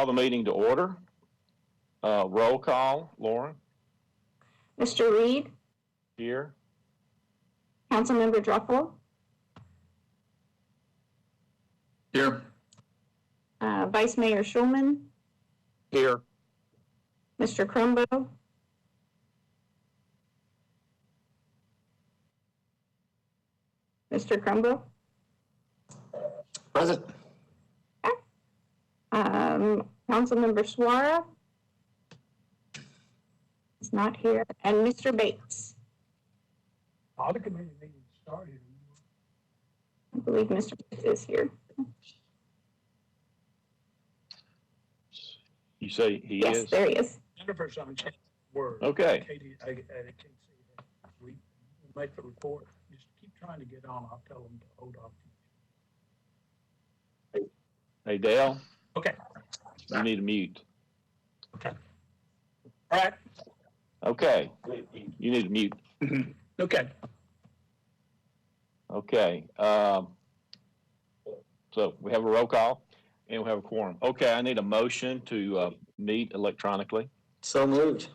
call the meeting to order. Roll call, Lauren. Mr. Reed. Here. Councilmember Druffel. Here. Vice Mayor Schulman. Here. Mr. Crumbo. Mr. Crumbo. Present. Councilmember Suara is not here, and Mr. Bates. Audit Committee meeting started. I believe Mr. Bates is here. You say he Yes, is? there he is. Jennifer's on the word. Okay. Katie, I can't see that. We make the report. Just keep trying to get on. I'll tell them to hold off. Hey, Dale. Okay. You need to mute. Okay. All right. Okay. You need to mute. Okay. Okay. So we have a roll call and we have a quorum. Okay, I need a motion to meet electronically. So moved.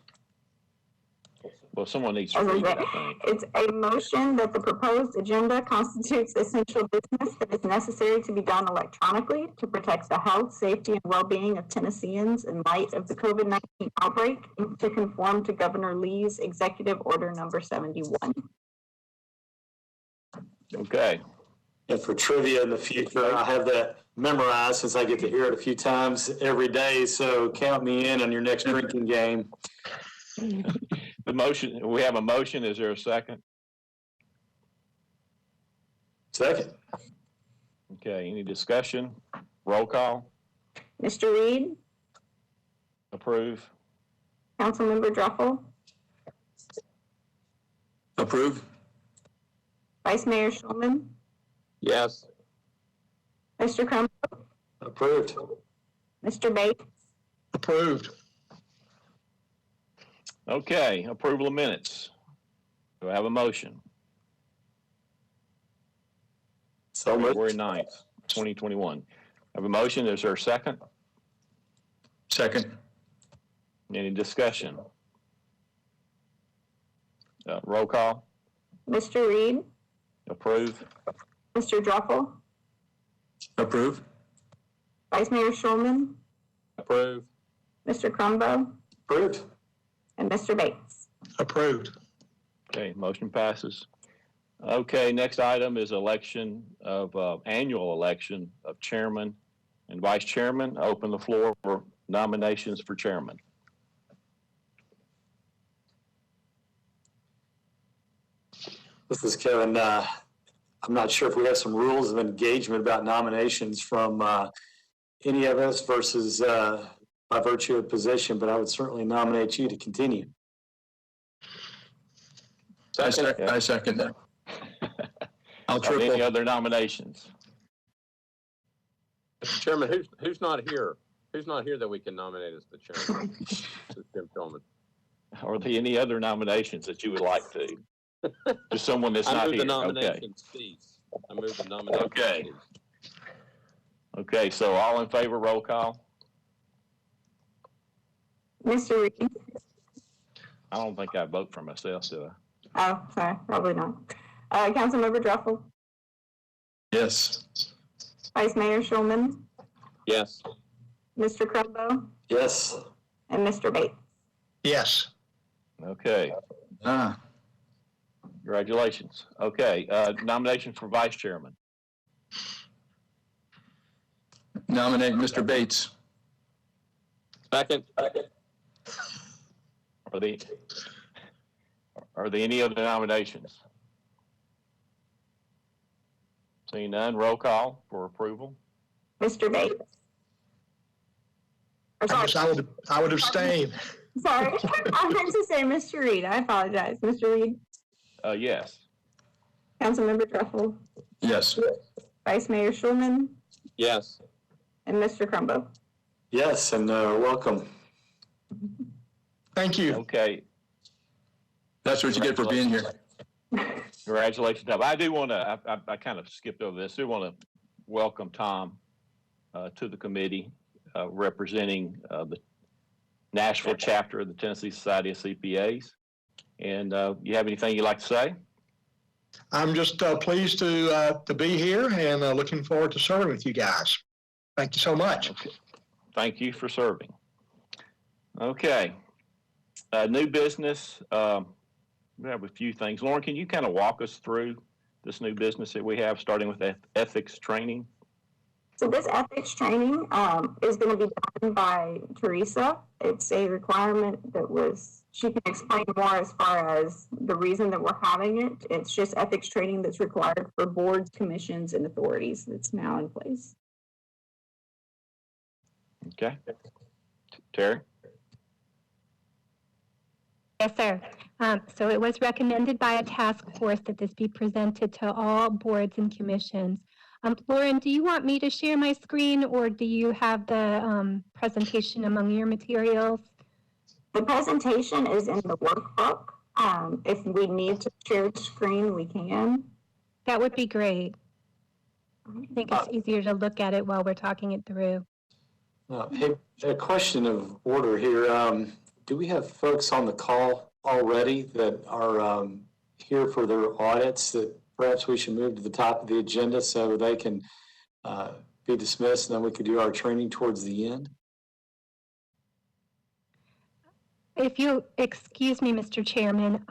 Well, someone needs to read it, I think. It's a motion that the proposed agenda constitutes essential business that is necessary to be done electronically to protect the health, safety, and well-being of Tennesseans in light of the COVID-19 outbreak and to conform to Governor Lee's Executive Order Number 71. Okay. And for trivia in the future, I have that memorized since I get to hear it a few times every day. So count me in on your next drinking game. The motion, we have a motion. Is there a second? Second. Okay, any discussion? Roll call? Mr. Reed, Approve? Councilmember Druffel, Approve. Vice Mayor Schulman, Yes. Mr. Crumbo, Approved. Mr. Bates, Approved. Okay, approval of minutes. Do I have a motion? So moved. February 9th, 2021. I have a motion. Is there a second? Second. Any discussion? Roll call? Mr. Reed, Approve? Mr. Druffel, Approve. Vice Mayor Schulman, Approve. Mr. Crumbo, Approved. and Mr. Bates. Approved. Okay, motion passes. Okay, next item is election of annual election of chairman and vice chairman. I open the floor for nominations for chairman. This is Kevin. I'm not sure if we have some rules of engagement about nominations from any of us versus by virtue of position, but I would certainly nominate you to continue. I second that. I'll triple. Any other nominations? Mr. Chairman, who's not here? Who's not here that we can nominate as the chairman? Jim Tillman. Are there any other nominations that you would like to? Just someone that's I not move here. the nomination cease. I move the nomination Okay. cease. Okay, so all in favor, roll call. Mr. Reed, I don't think I vote for myself, do I? oh, sorry, probably not. Councilmember Druffel, Yes. Vice Mayor Schulman, Yes. Mr. Crumbo, Yes. and Mr. Bates. Yes. Okay, congratulations. Okay, nomination for vice chairman. Nominate Mr. Bates. Second. Are there any other nominations? Seeing none, roll call for approval. Mr. Bates. Or, I sorry, guess I would abstain. sorry, I meant to say Mr. Reed. I apologize. Mr. Reed, Yes. Councilmember Druffel, Yes. Vice Mayor Schulman, Yes. and Mr. Crumbo. Yes, and welcome. Thank you. Okay, That's what you get for being here. congratulations, Tom. I do want to, I kind of skipped over this. I do want to welcome Tom to the committee. representing the Nashville chapter of the Tennessee Society of CPAs. And you have anything you'd like to say? I'm just pleased to be here and looking forward to serving with you guys. Thank you so much. Okay. Thank you for serving. Okay. New business. We have a few things. Lauren, can you kind of walk us through this new business that we have, starting with ethics training? So this ethics training is going to be done by Teresa. It's a requirement that she can explain more as far as the reason that we're having it. It's just ethics training that's required for boards, commissions, and authorities that's now in place. Okay. Terry? Yes, sir. So it was recommended by a task force that this be presented to all boards and commissions. Lauren, do you want me to share my screen, or do you have the presentation among your materials? The presentation is in the workbook. If we need to share the screen, we can. That would be great. I think it's easier to look at it while we're talking it through. Hey, a question of order here. Do we have folks on the call already that are here for their audits that perhaps we should move to the top of the agenda so they can be dismissed, and then we could do our training towards the end? If you excuse me, Mr. Chairman,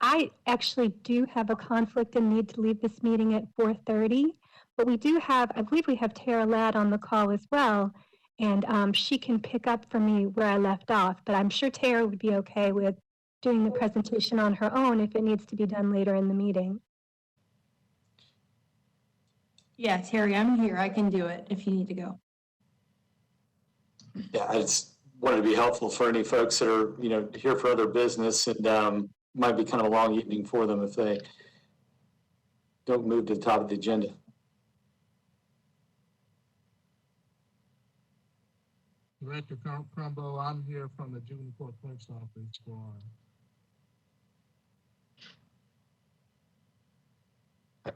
I actually do have a conflict and need to leave this meeting at 4:30, but we do have, I believe we have Tara Ladd on the call as well, and she can pick up for me where I left off, but I'm sure Tara would be okay with doing the presentation on her own if it needs to be done later in the meeting. Yeah, Terry, I'm here. I can do it if you need to go. Yeah, I just wanted to be helpful for any folks that are, here for other business, and might be kind of a long evening for them if they don't move to the top of the agenda. Director Crumbo, I'm here from the Juvenile Court Clerk's Office for. I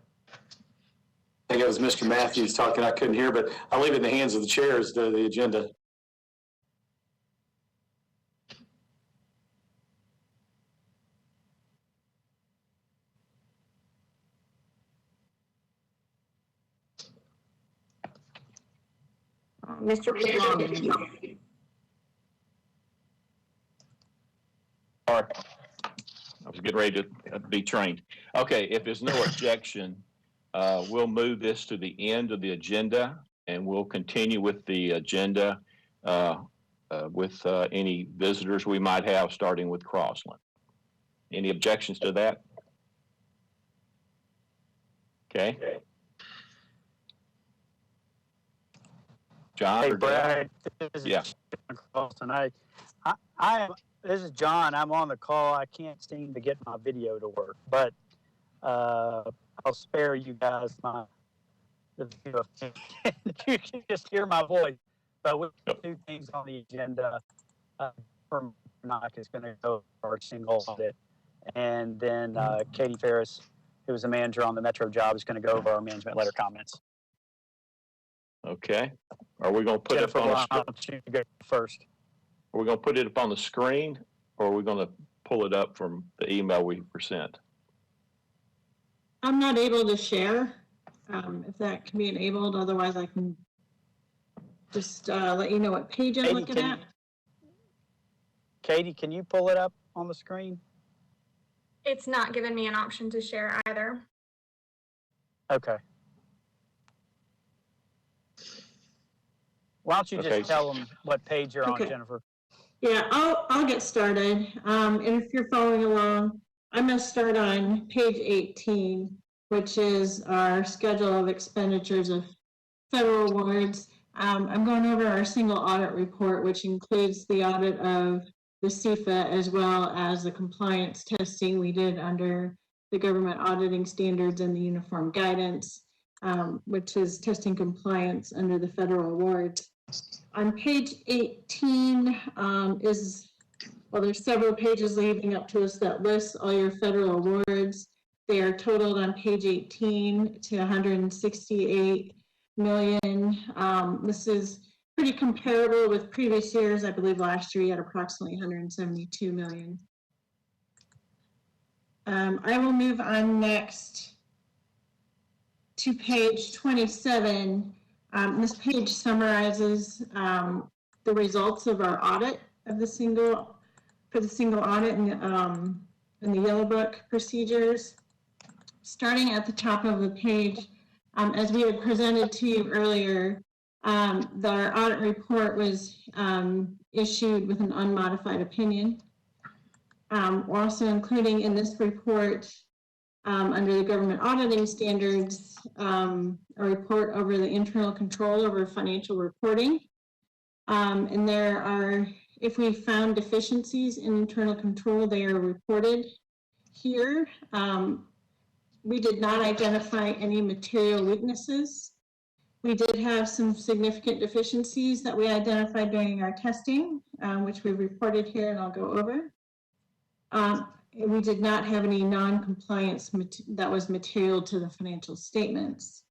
think it was Mr. Matthews talking. I couldn't hear, but I'll leave it in the hands of the chairs, the agenda. Mr. Pittman. All right. I was getting ready to be trained. Okay, if there's no objection, we'll move this to the end of the agenda, and we'll continue with the agenda with any visitors we might have, starting with Crossland. Any objections to that? Okay. John? Hey, or Brad, this is yeah. John tonight. This is John. I'm on the call. I can't seem to get my video to work, but I'll spare you guys the view of you can just hear my voice. But we have two things on the agenda. From Knock is going to go for our single audit, and then Katie Ferris, who was the manager on the Metro job, is going to go over our management letter comments. Okay. Are we going to put Jennifer, it on the why don't you go first? Are we going to put it up on the screen, or are we going to pull it up from the email we were sent? I'm not able to share, if that can be enabled. Otherwise, I can just let you know what page I'm looking at. Katie, can you pull it up on the screen? It's not giving me an option to share either. Okay. Why don't you just tell them what page you're on, Jennifer? Yeah, I'll get started. And if you're following along, I'm going to start on page 18, which is our schedule of expenditures of federal awards. I'm going over our single audit report, which includes the audit of the CFA as well as the compliance testing we did under the government auditing standards and the uniform guidance, which is testing compliance under the federal awards. On page 18 there's several pages leading up to us that lists all your federal awards. They are totaled on page 18 to 168 million. This is pretty comparable with previous years. I believe last year we had approximately 172 million. I will move on next to page 27. This page summarizes the results of our audit of the single audit and the Yellow Book procedures. Starting at the top of the page, as we had presented to you earlier, our audit report was issued with an unmodified opinion. We're also including in this report, under the government auditing standards, a report over the internal control over financial reporting. And there are, if we found deficiencies in internal control, they are reported here. We did not identify any material weaknesses. We did have some significant deficiencies that we identified during our testing, which we reported here, and I'll go over. We did not have any non-compliance that was material to the financial statements.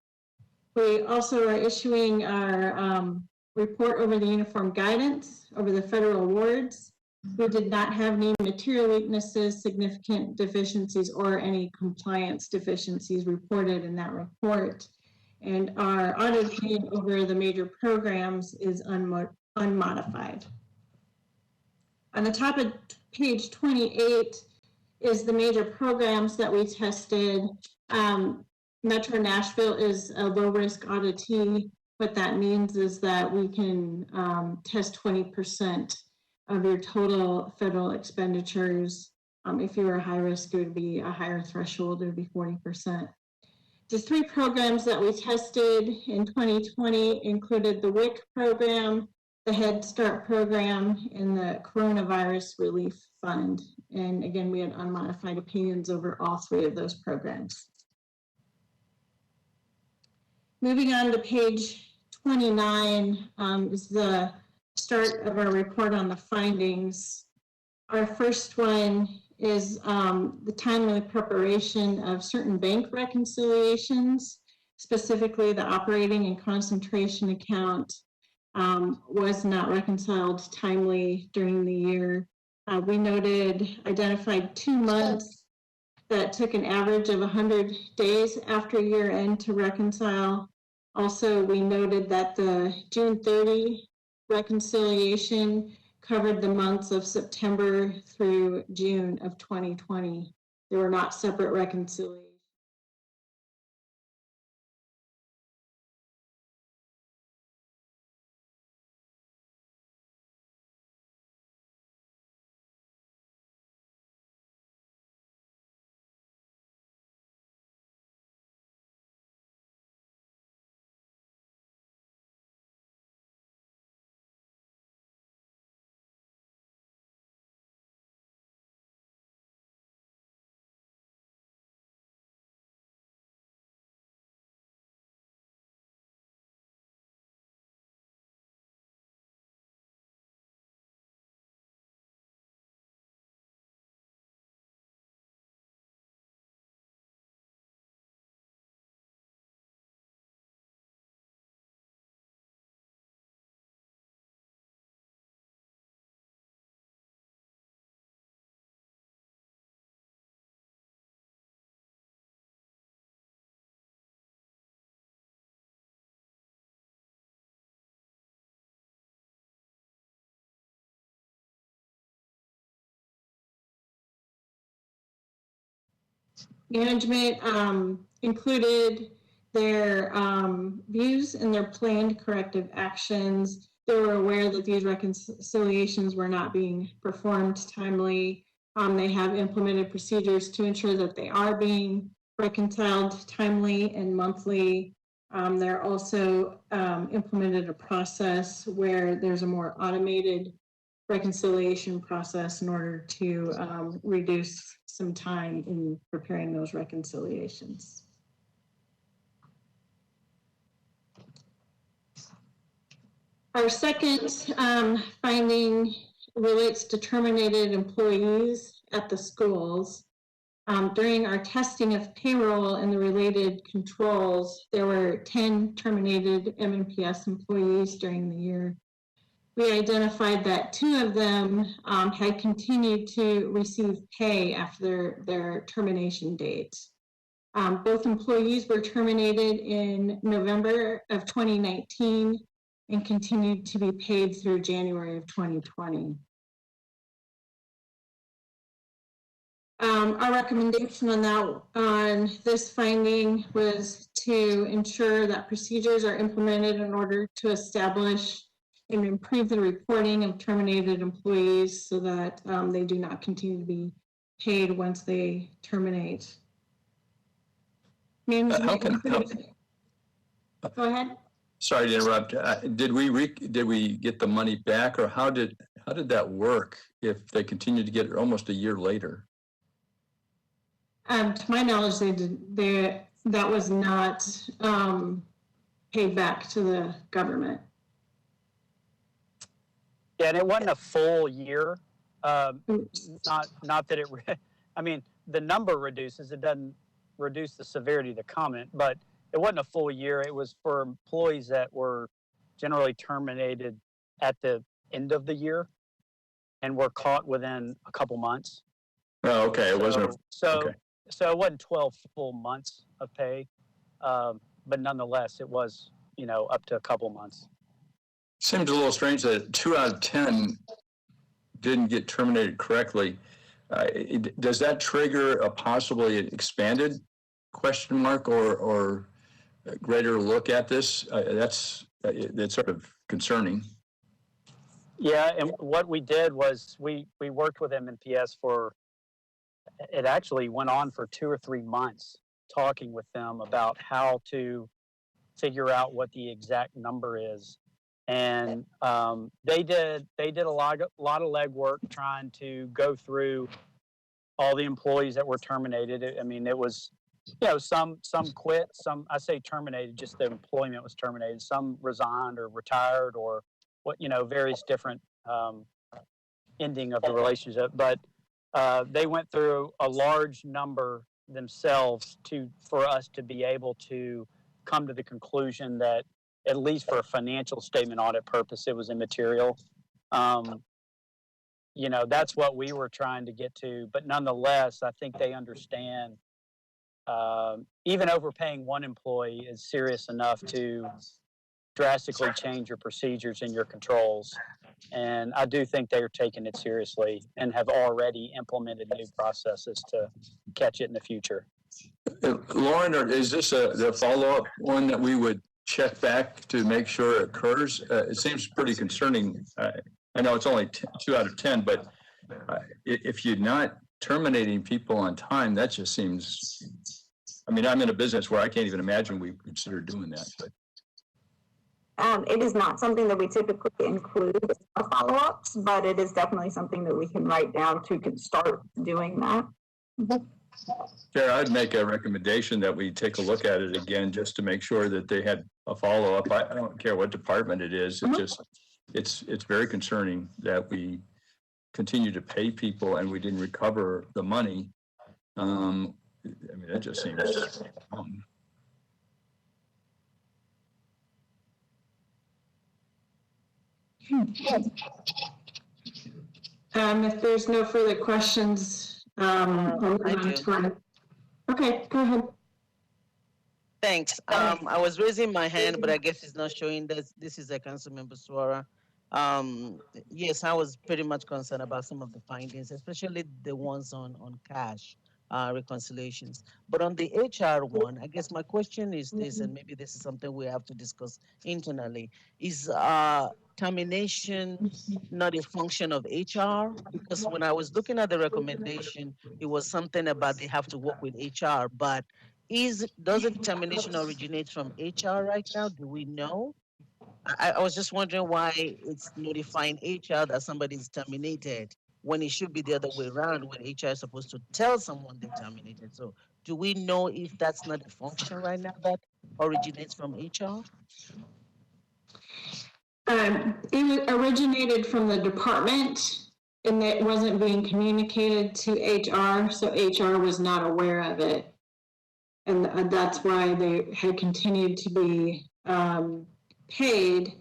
We also are issuing our report over the uniform guidance over the federal awards. We did not have any material weaknesses, significant deficiencies, or any compliance deficiencies reported in that report. And our audit opinion over the major programs is unmodified. On the top of page 28 is the major programs that we tested. Metro Nashville is a low-risk auditee. What that means is that we can test 20% of your total federal expenditures. If you were high risk, it would be a higher threshold, it would be 40%. The 3 programs that we tested in 2020 included the WIC program, the Head Start program, and the Coronavirus Relief Fund. And again, we had unmodified opinions over all 3 of those programs. Moving on to page 29 is the start of our report on the findings. Our first one is the timely preparation of certain bank reconciliations, specifically the operating and concentration account was not reconciled timely during the year. We identified 2 months that took an average of 100 days after year end to reconcile. Also, we noted that the June 30 reconciliation covered the months of September through June of 2020. They were not separate reconciliations. Management included their views and their planned corrective actions. They were aware that these reconciliations were not being performed timely. They have implemented procedures to ensure that they are being reconciled timely and monthly. They're also implemented a process where there's a more automated reconciliation process in order to reduce some time in preparing those reconciliations. Our second finding relates to terminated employees at the schools. During our testing of payroll and the related controls, there were 10 terminated MNPS employees during the year. We identified that 2 of them had continued to receive pay after their termination date. Both employees were terminated in November of 2019 and continued to be paid through January of 2020. Our recommendation on this finding was to ensure that procedures are implemented in order to establish and improve the reporting of terminated employees so that they do not continue to be paid once they terminate. Go ahead. Sorry to interrupt. Did we get the money back, or how did that work if they continued to get it almost a year later? To my knowledge, that was not paid back to the government. Yeah, and it wasn't a full year. Not that it. I mean, the number reduces. It doesn't reduce the severity of the comment, but it wasn't a full year. It was for employees that were generally terminated at the end of the year and were caught within a couple months. Oh, okay. It wasn't. So it wasn't 12 full months of pay, but nonetheless, it was, up to a couple months. Seems a little strange that 2 out of 10 didn't get terminated correctly. Does that trigger a possibly expanded question mark or a greater look at this? That's sort of concerning. Yeah, and what we did was we worked with MNPS it actually went on for 2 or 3 months, talking with them about how to figure out what the exact number is. And they did a lot of legwork trying to go through all the employees that were terminated. I mean, it was, some quit, some, I say terminated, just the employment was terminated. Some resigned or retired or various different ending of the relationship. But they went through a large number themselves for us to be able to come to the conclusion that, at least for a financial statement audit purpose, it was immaterial. That's what we were trying to get to. But nonetheless, I think they understand even overpaying one employee is serious enough to drastically change your procedures and your controls. And I do think they are taking it seriously and have already implemented new processes to catch it in the future. Lauren, is this the follow-up one that we would check back to make sure it occurs? It seems pretty concerning. I know it's only 2 out of 10, but if you're not terminating people on time, that just seems, I'm in a business where I can't even imagine we consider doing that. But it is not something that we typically include in our follow-ups, but it is definitely something that we can write down to start doing that. Chair, I'd make a recommendation that we take a look at it again just to make sure that they had a follow-up. I don't care what department it is. It's very concerning that we continue to pay people and we didn't recover the money. That just seems wrong. If there's no further questions, I do. Okay, go ahead. Thanks. I was raising my hand, but I guess it's not showing that this is a Councilmember Suara. Yes, I was pretty much concerned about some of the findings, especially the ones on cash reconciliations. But on the HR one, I guess my question is this, and maybe this is something we have to discuss internally. Is termination not a function of HR? Because when I was looking at the recommendation, it was something about they have to work with HR, but does the termination originate from HR right now? Do we know? I was just wondering why it's notifying HR that somebody is terminated when it should be the other way around, when HR is supposed to tell someone they're terminated. So do we know if that's not a function right now that originates from HR? It originated from the department and it wasn't being communicated to HR, so HR was not aware of it. And that's why they had continued to be paid.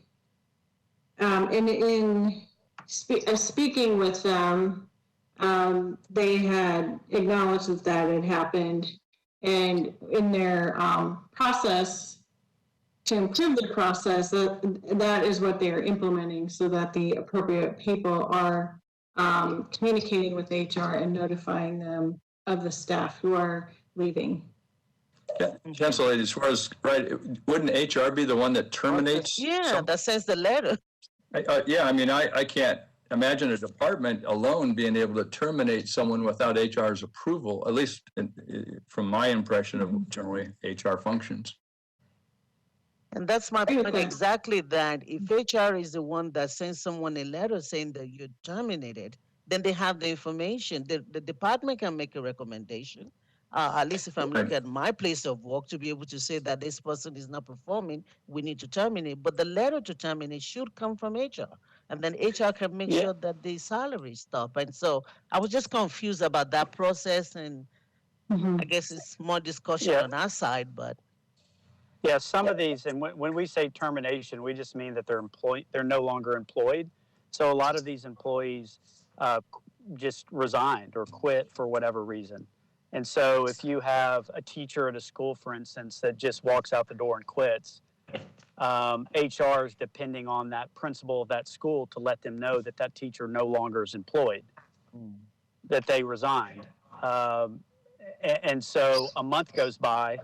And in speaking with them, they had acknowledged that that had happened. And in their process, to improve the process, that is what they are implementing, so that the appropriate people are communicating with HR and notifying them of the staff who are leaving. Council lady, as far as, right, wouldn't HR be the one that terminates? Yeah, that sends the letter. Yeah, I mean, I can't imagine a department alone being able to terminate someone without HR's approval, at least from my impression of generally HR functions. And that's my point exactly, that if HR is the one that sends someone a letter saying that you're terminated, then they have the information. The department can make a recommendation, at least if I'm looking at my place of work, to be able to say that this person is not performing, we need to terminate. But the letter to terminate should come from HR. And then HR can make sure that the salary stop. And so I was just confused about that process. And I guess it's more discussion on our side, but. Yeah, some of these, and when we say termination, we just mean that they're no longer employed. So a lot of these employees just resigned or quit for whatever reason. And so if you have a teacher at a school, for instance, that just walks out the door and quits, HR is depending on that principal of that school to let them know that that teacher no longer is employed, that they resigned. And so a month goes by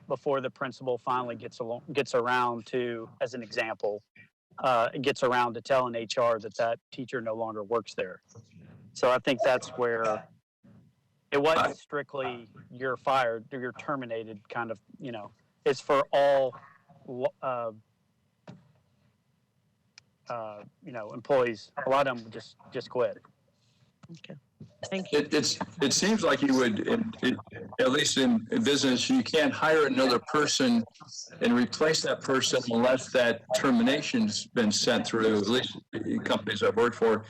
before the principal finally gets around to, as an example, gets around to telling HR that that teacher no longer works there. So I think that's where it wasn't strictly you're fired or you're terminated kind of, it's for all, employees. A lot of them just quit. Okay. Thank you. It seems like you would, at least in business, you can't hire another person and replace that person unless that termination's been sent through, at least companies I've worked for.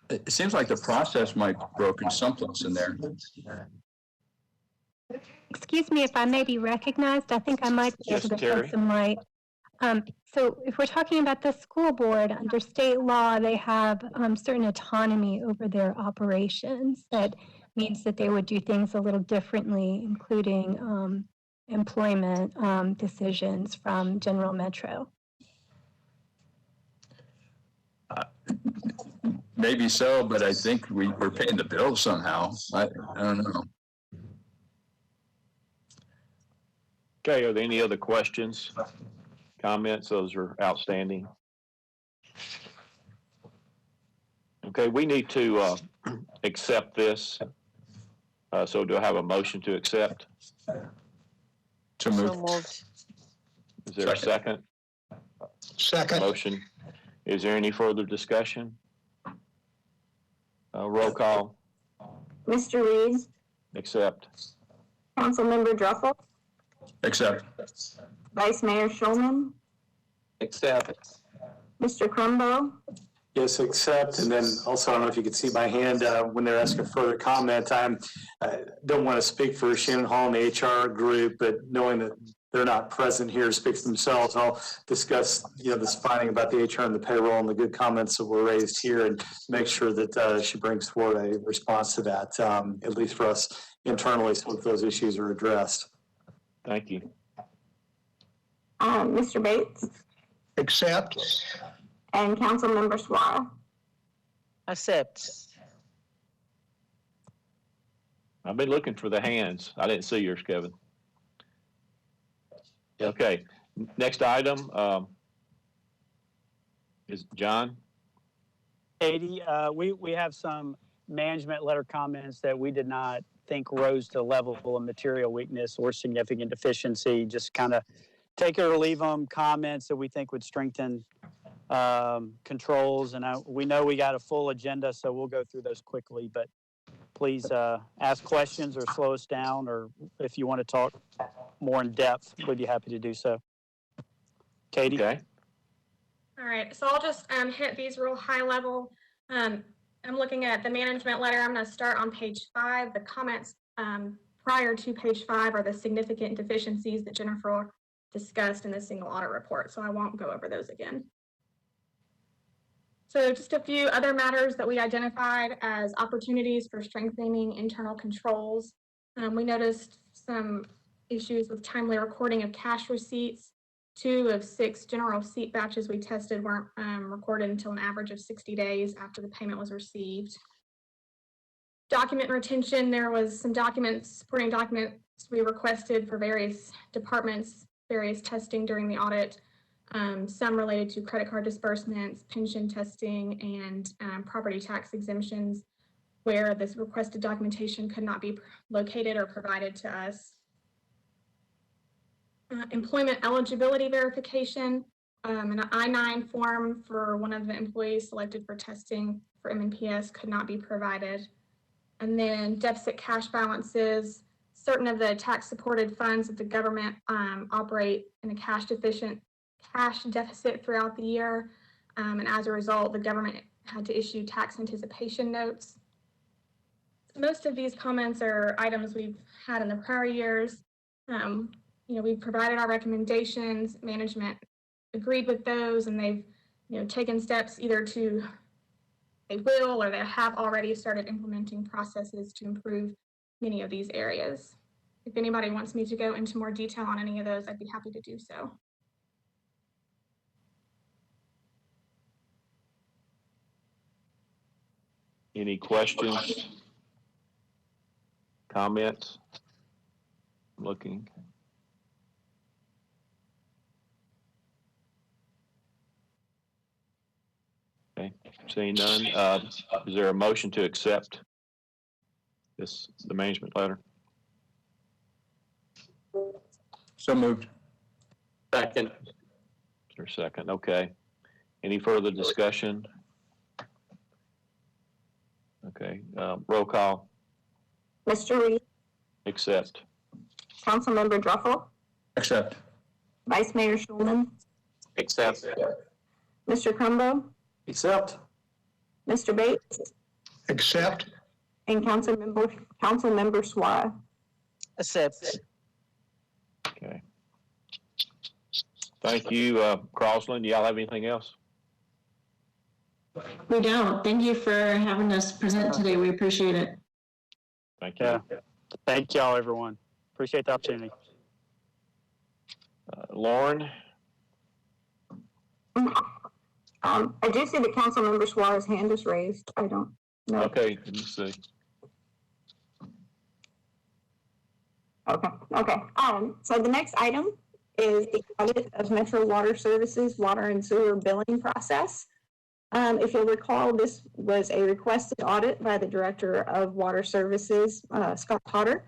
It seems like the process might be broken someplace in there. Excuse me if I may be recognized. I think I might be able to shed some light. So if we're talking about the school board, under state law, they have certain autonomy over their operations. That means that they would do things a little differently, including employment decisions from General Metro. Maybe so, but I think we're paying the bill somehow. I don't know. Okay, are there any other questions, comments? Those are outstanding. Okay, we need to accept this. So do I have a motion to accept? To move. So moved. Is there a second? Second. Motion. Is there any further discussion? Roll call. Mr. Reed, Accept. Councilmember Druffel, Accept. Vice Mayor Schulman, Accept. Mr. Crumbo, Yes, accept. And then also, I don't know if you could see my hand when they're asking further comment. I don't want to speak for Shannon Hall and the HR group, but knowing that they're not present here, speak for themselves. I'll discuss, this finding about the HR and the payroll and the good comments that were raised here, and make sure that she brings forward a response to that, at least for us internally, so that those issues are addressed. Thank you. Mr. Bates, Accept. and Councilmember Suara. Accept. I've been looking for the hands. I didn't see yours, Kevin. Okay, next item is John. Katie, we have some management letter comments that we did not think rose to the level of material weakness or significant deficiency. Just kind of take it or leave them, comments that we think would strengthen controls. And we know we got a full agenda, so we'll go through those quickly, but please ask questions or slow us down, or if you want to talk more in depth, we'd be happy to do so. Katie? Okay. All right, so I'll just hit these real high level. I'm looking at the management letter. I'm going to start on page 5. The comments prior to page 5 are the significant deficiencies that Jennifer discussed in the single audit report, so I won't go over those again. So just a few other matters that we identified as opportunities for strengthening internal controls. We noticed some issues with timely recording of cash receipts. 2 of 6 general receipt batches we tested weren't recorded until an average of 60 days after the payment was received. Document retention, there was some supporting documents we requested for various departments, various testing during the audit, some related to credit card disbursements, pension testing, and property tax exemptions, where this requested documentation could not be located or provided to us. Employment eligibility verification, an I-9 form for one of the employees selected for testing for MNPS could not be provided. And then deficit cash balances, certain of the tax supported funds of the government operate in a cash deficit throughout the year. And as a result, the government had to issue tax anticipation notes. Most of these comments are items we've had in the prior years. We've provided our recommendations, management agreed with those, and they've, taken steps either they will or they have already started implementing processes to improve many of these areas. If anybody wants me to go into more detail on any of those, I'd be happy to do so. Any questions? Comments? Looking. Okay, seeing none. Is there a motion to accept the management letter? So moved. Second. Is there a second? Okay. Any further discussion? Okay, roll call. Mr. Reed, Accept. Councilmember Druffel, Accept. Vice Mayor Schulman, Accept. Mr. Crumbo, Accept. Mr. Bates, Accept. and Councilmember Suarez. Accept. Okay. Thank you, Crossland. Y'all have anything else? We don't. Thank you for having us present today. We appreciate it. Thank you. Yeah. Thank y'all, everyone. Appreciate the opportunity. Lauren? I do see that Councilmember Suarez's hand is raised. I don't know. Okay, let me see. Okay. So the next item is the audit of Metro Water Services water and sewer billing process. If you'll recall, this was a requested audit by the Director of Water Services, Scott Potter.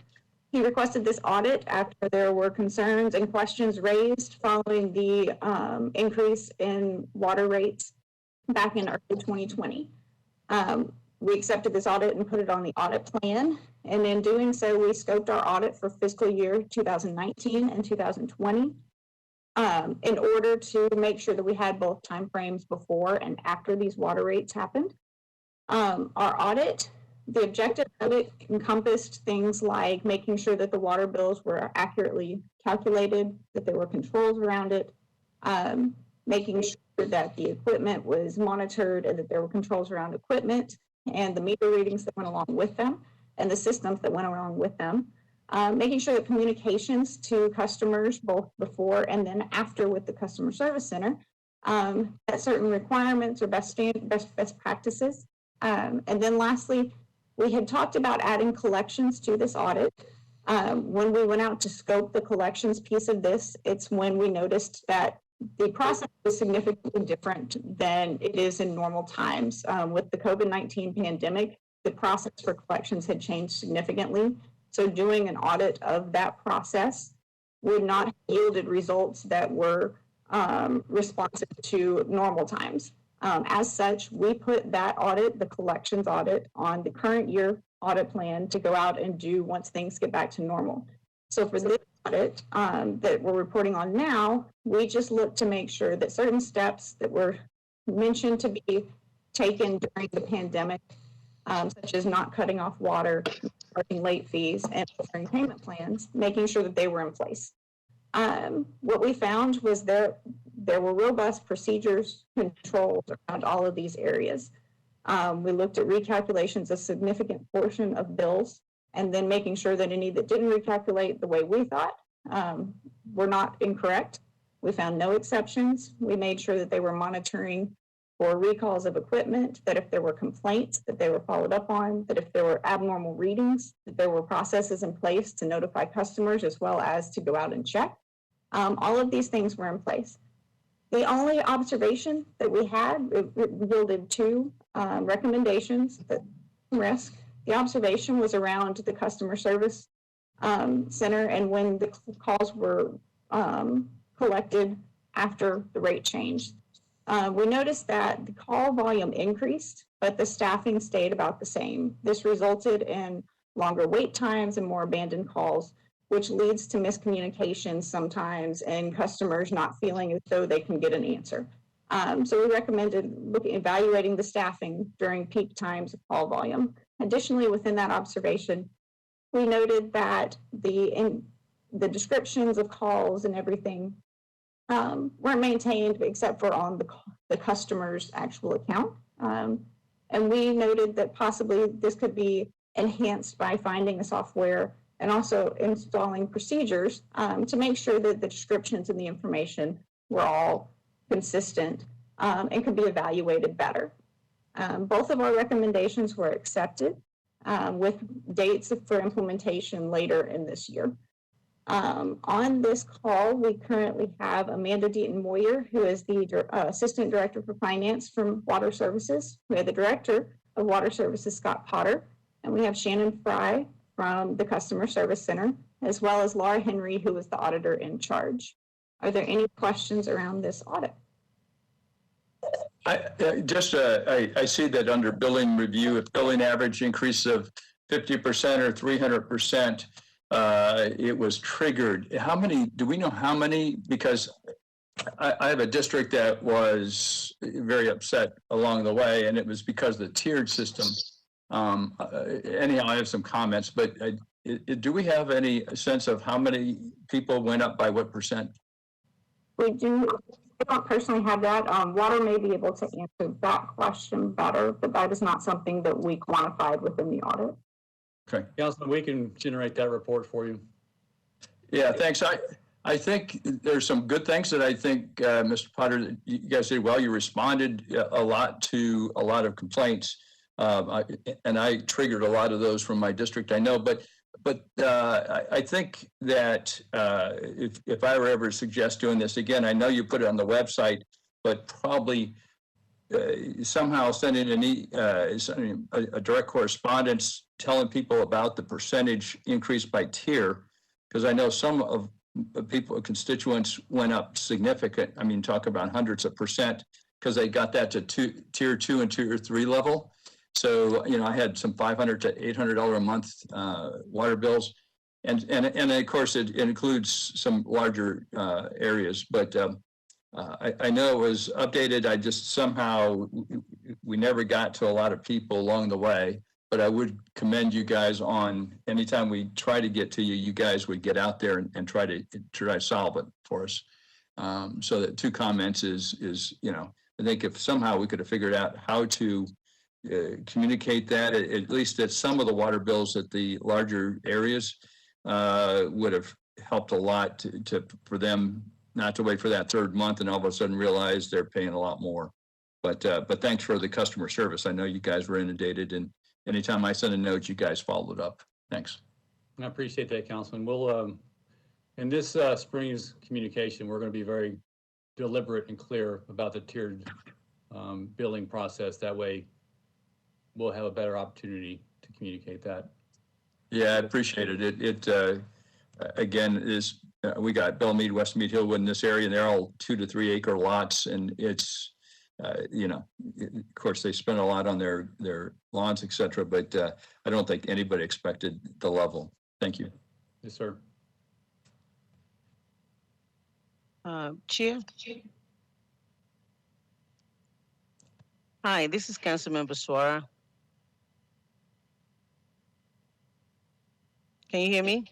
He requested this audit after there were concerns and questions raised following the increase in water rates back in early 2020. We accepted this audit and put it on the audit plan. And in doing so, we scoped our audit for fiscal year 2019 and 2020. In order to make sure that we had both timeframes before and after these water rates happened. Our audit, the objective of it encompassed things like making sure that the water bills were accurately calculated, that there were controls around it, making sure that the equipment was monitored and that there were controls around equipment and the meter readings that went along with them and the systems that went along with them. Making sure that communications to customers, both before and then after with the customer service center, that certain requirements or best practices. And then lastly, we had talked about adding collections to this audit. When we went out to scope the collections piece of this, it's when we noticed that the process was significantly different than it is in normal times. With the COVID-19 pandemic, the process for collections had changed significantly. So doing an audit of that process would not have yielded results that were responsive to normal times. As such, we put that audit, the collections audit, on the current year audit plan to go out and do once things get back to normal. So for this audit that we're reporting on now, we just look to make sure that certain steps that were mentioned to be taken during the pandemic such as not cutting off water, charging late fees, and offering payment plans, making sure that they were in place. What we found was there were robust procedures, controls around all of these areas. We looked at recalculations, a significant portion of bills, and then making sure that any that didn't recalculate the way we thought were not incorrect. We found no exceptions. We made sure that they were monitoring for recalls of equipment, that if there were complaints, that they were followed up on, that if there were abnormal readings, that there were processes in place to notify customers as well as to go out and check. All of these things were in place. The only observation that we had, it yielded two recommendations that risk. The observation was around the customer service center and when the calls were collected after the rate change. We noticed that the call volume increased, but the staffing stayed about the same. This resulted in longer wait times and more abandoned calls, which leads to miscommunication sometimes and customers not feeling as though they can get an answer. So we recommended evaluating the staffing during peak times of call volume. Additionally, within that observation, we noted that the descriptions of calls and everything weren't maintained except for on the customer's actual account. And we noted that possibly this could be enhanced by finding a software and also installing procedures to make sure that the descriptions and the information were all consistent and could be evaluated better. Both of our recommendations were accepted with dates for implementation later in this year. On this call, we currently have Amanda Deaton-Moyer, who is the Assistant Director for Finance from Water Services. We have the Director of Water Services, Scott Potter, and we have Shannon Fry from the Customer Service Center, as well as Laura Henry, who is the auditor in charge. Are there any questions around this audit? I see that under billing review, if billing average increase of 50% or 300%, it was triggered. How many, do we know how many? Because I have a district that was very upset along the way, and it was because of the tiered system. Anyhow, I have some comments, but do we have any sense of how many people went up by what percent? We do. I don't personally have that. Water may be able to answer that question better, but that is not something that we quantified within the audit. Okay. Councilman, we can generate that report for you. Yeah, thanks. I think there's some good things that I think, Mr. Potter, you guys did well. You responded a lot to a lot of complaints. And I triggered a lot of those from my district, I know, but I think that if I were ever to suggest doing this again, I know you put it on the website, but probably somehow sending a direct correspondence telling people about the percentage increase by tier, because I know some of the constituents went up significant. I mean, talk about hundreds of percent, because they got that to tier 2 and tier 3 level. So, you know, I had some $500 to $800 a month water bills. And of course, it includes some larger areas, but I know it was updated. I just somehow, we never got to a lot of people along the way, but I would commend you guys on anytime we try to get to you, you guys would get out there and try to solve it for us. So that 2 comments is, you know, I think if somehow we could have figured out how to communicate that, at least at some of the water bills at the larger areas, would have helped a lot for them not to wait for that 3rd month and all of a sudden realize they're paying a lot more. But thanks for the customer service. I know you guys were inundated, and anytime I sent a note, you guys followed up. Thanks. I appreciate that, Councilman. We'll, in this spring's communication, we're going to be very deliberate and clear about the tiered billing process. That way, we'll have a better opportunity to communicate that. Yeah, I appreciate it. It again is we got Belmead, West Mead, Hillwood in this area, and they're all 2 to 3 acre lots, and it's you know, of course they spend a lot on their lawns, etc. But I don't think anybody expected the level. Thank you. Yes, sir. Chair. Hi, this is Councilmember Suara. Can you hear me?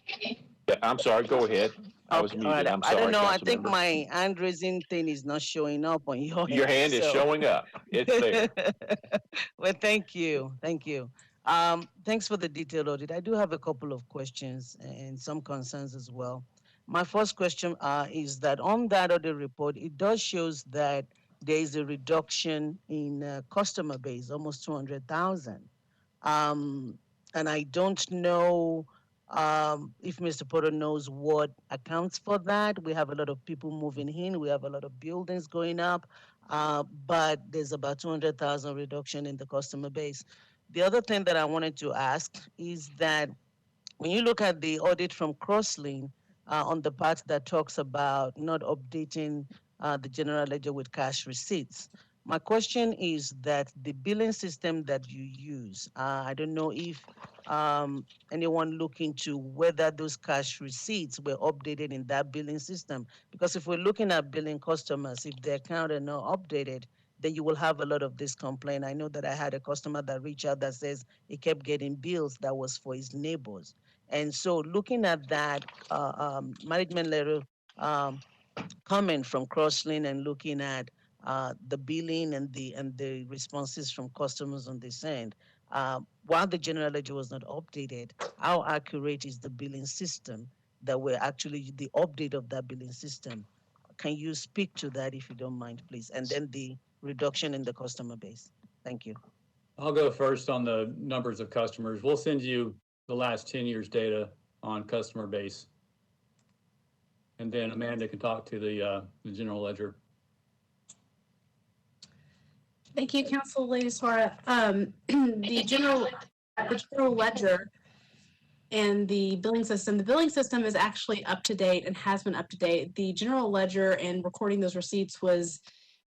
Yeah, I'm sorry, go ahead. I was Okay, all right. muted. I'm sorry, I don't know. I think Councilmember. my hand raising thing is not showing up on your Your hand is so- showing up. It's there. Well, thank you. Thank you. Thanks for the detailed audit. I do have a couple of questions and some concerns as well. My first question is that on that audit report, it does shows that there is a reduction in customer base, almost 200,000. And I don't know if Mr. Porter knows what accounts for that. We have a lot of people moving in. We have a lot of buildings going up, but there's about 200,000 reduction in the customer base. The other thing that I wanted to ask is that when you look at the audit from Crosslink on the part that talks about not updating the general ledger with cash receipts, my question is that the billing system that you use, I don't know if anyone look into whether those cash receipts were updated in that billing system. Because if we're looking at billing customers, if their account are not updated, then you will have a lot of this complaint. I know that I had a customer that reached out that says he kept getting bills that was for his neighbors. And so looking at that management letter comment from Crosslink and looking at the billing and the responses from customers on this end, while the general ledger was not updated, how accurate is the billing system that we're actually the update of that billing system? Can you speak to that if you don't mind, please? And then the reduction in the customer base. Thank you. I'll go first on the numbers of customers. We'll send you the last 10 years data on customer base. And then Amanda can talk to the general ledger. Thank you, Council Lady Suara. The general ledger and the billing system is actually up to date and has been up to date. The general ledger and recording those receipts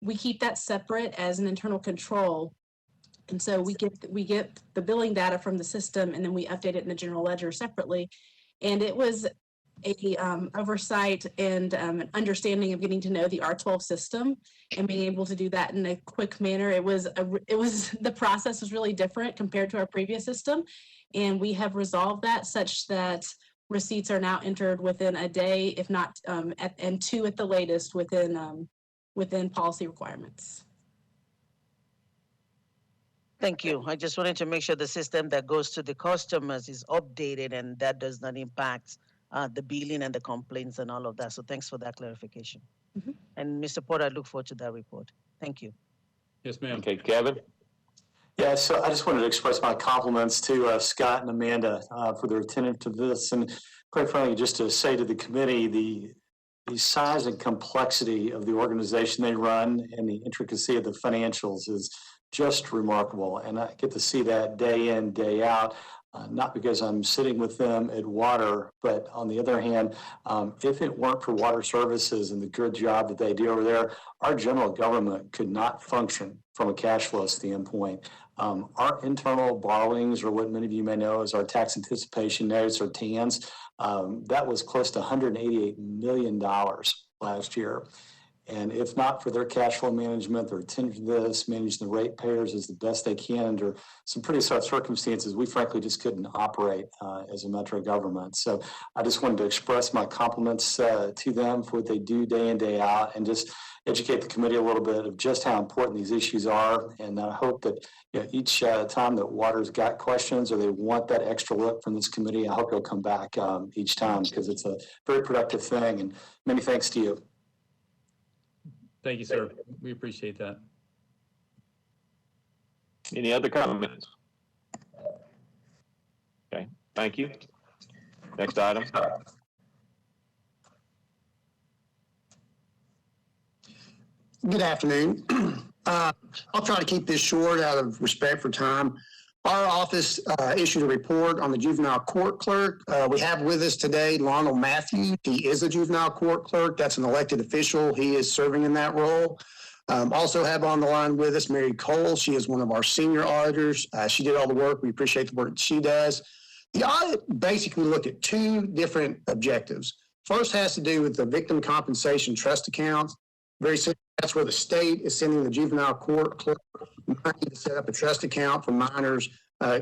we keep that separate as an internal control. And so we get the billing data from the system and then we update it in the general ledger separately. And it was a oversight and an understanding of getting to know the R12 system and being able to do that in a quick manner. The process was really different compared to our previous system. And we have resolved that such that receipts are now entered within a day, if not, and 2 at the latest within policy requirements. Thank you. I just wanted to make sure the system that goes to the customers is updated and that does not impact the billing and the complaints and all of that. So thanks for that clarification. Mm-hmm. And Mr. Porter, I look forward to that report. Thank you. Yes, ma'am. Okay, Kevin? Yeah, so I just wanted to express my compliments to Scott and Amanda for their attention to this. And quite frankly, just to say to the committee, the size and complexity of the organization they run and the intricacy of the financials is just remarkable. And I get to see that day in, day out, not because I'm sitting with them at water, but on the other hand, if it weren't for water services and the good job that they do over there, our general government could not function from a cash flow standpoint. Our internal borrowings, or what many of you may know as our tax anticipation notes or TANs, that was close to $188 million last year. And if not for their cash flow management, their attention to this, managing the ratepayers as the best they can under some pretty tough circumstances, we frankly just couldn't operate as a metro government. So I just wanted to express my compliments to them for what they do day in, day out, and just educate the committee a little bit of just how important these issues are. And I hope that each time that Water's got questions or they want that extra look from this committee, I hope you'll come back each time, because it's a very productive thing. And many thanks to you. Thank you, sir. We appreciate that. Any other comments? Okay, thank you. Next item. Good afternoon. I'll try to keep this short out of respect for time. Our office issued a report on the juvenile court clerk. We have with us today Lionel Matthew. He is a juvenile court clerk. That's an elected official. He is serving in that role. Also have on the line with us Mary Cole. She is one of our senior auditors. She did all the work. We appreciate the work that she does. The audit basically looked at 2 different objectives. First has to do with the victim compensation trust accounts. Very simple. That's where the state is sending the juvenile court clerk money to set up a trust account for minors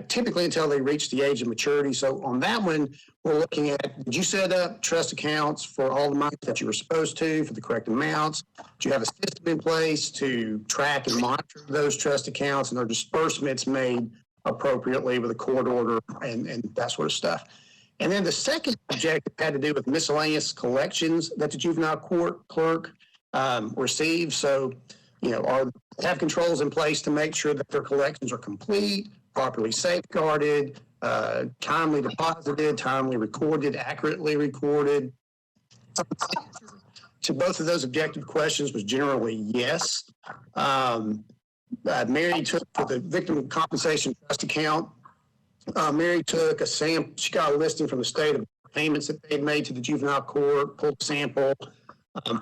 typically until they reach the age of maturity. So on that one, we're looking at, did you set up trust accounts for all the money that you were supposed to for the correct amounts? Do you have a system in place to track and monitor those trust accounts, and are disbursements made appropriately with a court order and that sort of stuff? And then the second objective had to do with miscellaneous collections that the juvenile court clerk receives. So, have controls in place to make sure that their collections are complete, properly safeguarded, timely deposited, timely recorded, accurately recorded. To both of those objective questions was generally yes. Mary took for the victim compensation trust account. Mary took a sample. She got a listing from the state of payments that they had made to the juvenile court, pulled a sample,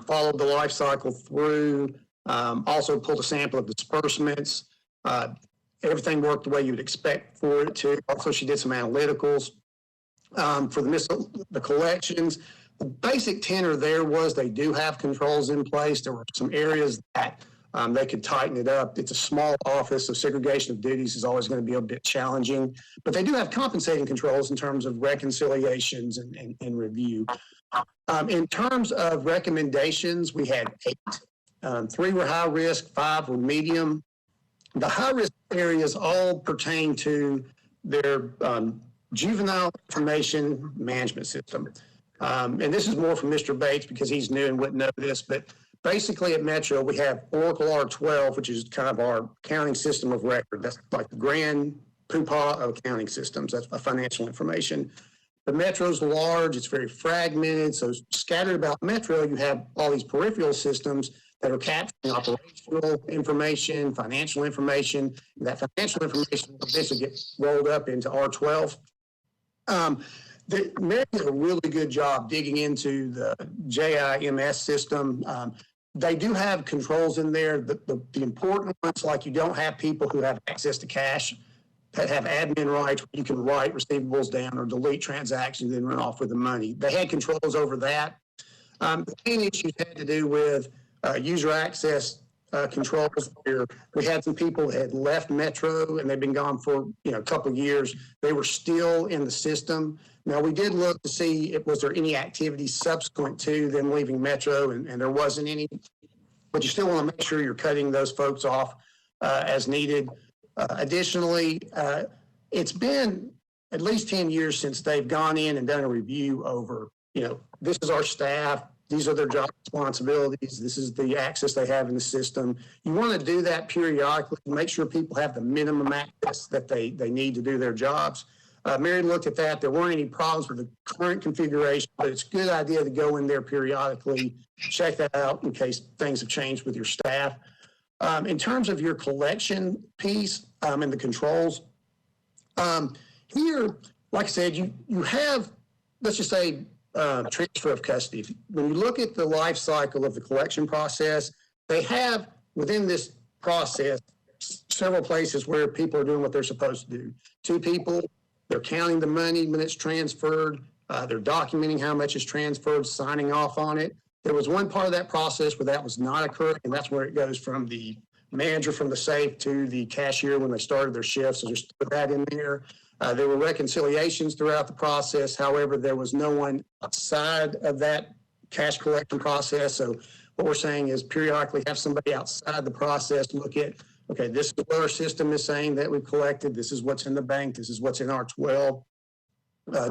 followed the life cycle through, also pulled a sample of disbursements. Everything worked the way you would expect for it to. Also, she did some analyticals. For the collections, the basic tenor there was they do have controls in place. There were some areas that they could tighten it up. It's a small office, so segregation of duties is always going to be a bit challenging. But they do have compensating controls in terms of reconciliations and review. In terms of recommendations, we had 8. 3 were high risk, 5 were medium. The high risk areas all pertain to their juvenile information management system. And this is more from Mr. Bates because he's new and wouldn't know this, but basically at Metro, we have Oracle R12, which is kind of our accounting system of record. That's like the grand poobah of accounting systems. That's financial information. The Metro's large, it's very fragmented. So scattered about Metro, you have all these peripheral systems that are capturing operational information, financial information. And that financial information will eventually get rolled up into R12. Mary did a really good job digging into the JIMS system. They do have controls in there. The important ones, like you don't have people who have access to cash, that have admin rights. You can write receivables down or delete transactions and run off with the money. They had controls over that. The main issues had to do with user access controls. Where we had some people that had left Metro and they've been gone for a couple of years. They were still in the system. Now we did look to see was there any activity subsequent to them leaving Metro, and there wasn't any. But you still want to make sure you're cutting those folks off as needed. Additionally, it's been at least 10 years since they've gone in and done a review over, this is our staff, these are their job responsibilities, this is the access they have in the system. You want to do that periodically, make sure people have the minimum access that they need to do their jobs. Mary looked at that. There weren't any problems with the current configuration, but it's a good idea to go in there periodically, check that out in case things have changed with your staff. In terms of your collection piece and the controls, here, like I said, you have, let's just say, transfer of custody. When you look at the life cycle of the collection process, they have within this process several places where people are doing what they're supposed to do. 2 people, they're counting the money when it's transferred, they're documenting how much is transferred, signing off on it. There was one part of that process where that was not occurring, and that's where it goes from the manager from the safe to the cashier when they started their shift. So just put that in there. There were reconciliations throughout the process. However, there was no one outside of that cash collection process. So what we're saying is periodically have somebody outside the process look at, okay, this is what our system is saying that we've collected. This is what's in the bank. This is what's in R12.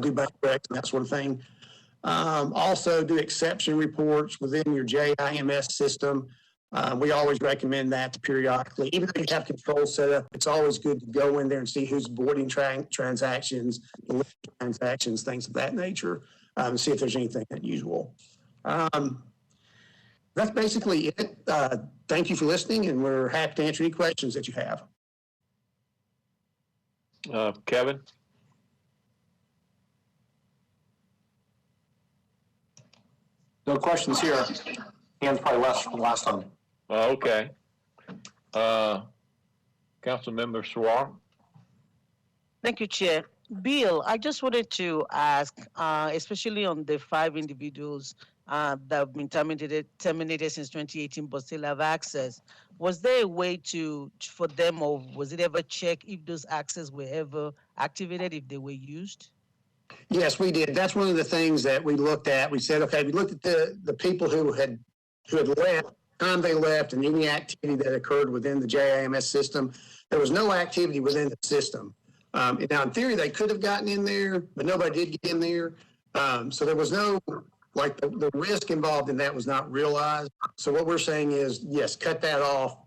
Do bank recs and that sort of thing. Also do exception reports within your JIMS system. We always recommend that periodically. Even if you have control set up, it's always good to go in there and see who's voiding transactions, transactions, things of that nature, and see if there's anything unusual. That's basically it. Thank you for listening, and we're happy to answer any questions that you have. Kevin? No questions here. Hands probably less from last time. Okay. Councilmember Swar. Thank you, Chair. Bill, I just wanted to ask, especially on the 5 individuals that have been terminated since 2018 but still have access. Was there a way for them, or was it ever checked if those access were ever activated, if they were used? Yes, we did. That's one of the things that we looked at. We said, okay, we looked at the people who had left, time they left, and any activity that occurred within the JIMS system. There was no activity within the system. Now, in theory, they could have gotten in there, but nobody did get in there. So there was no, like, the risk involved in that was not realized. So what we're saying is, yes, cut that off.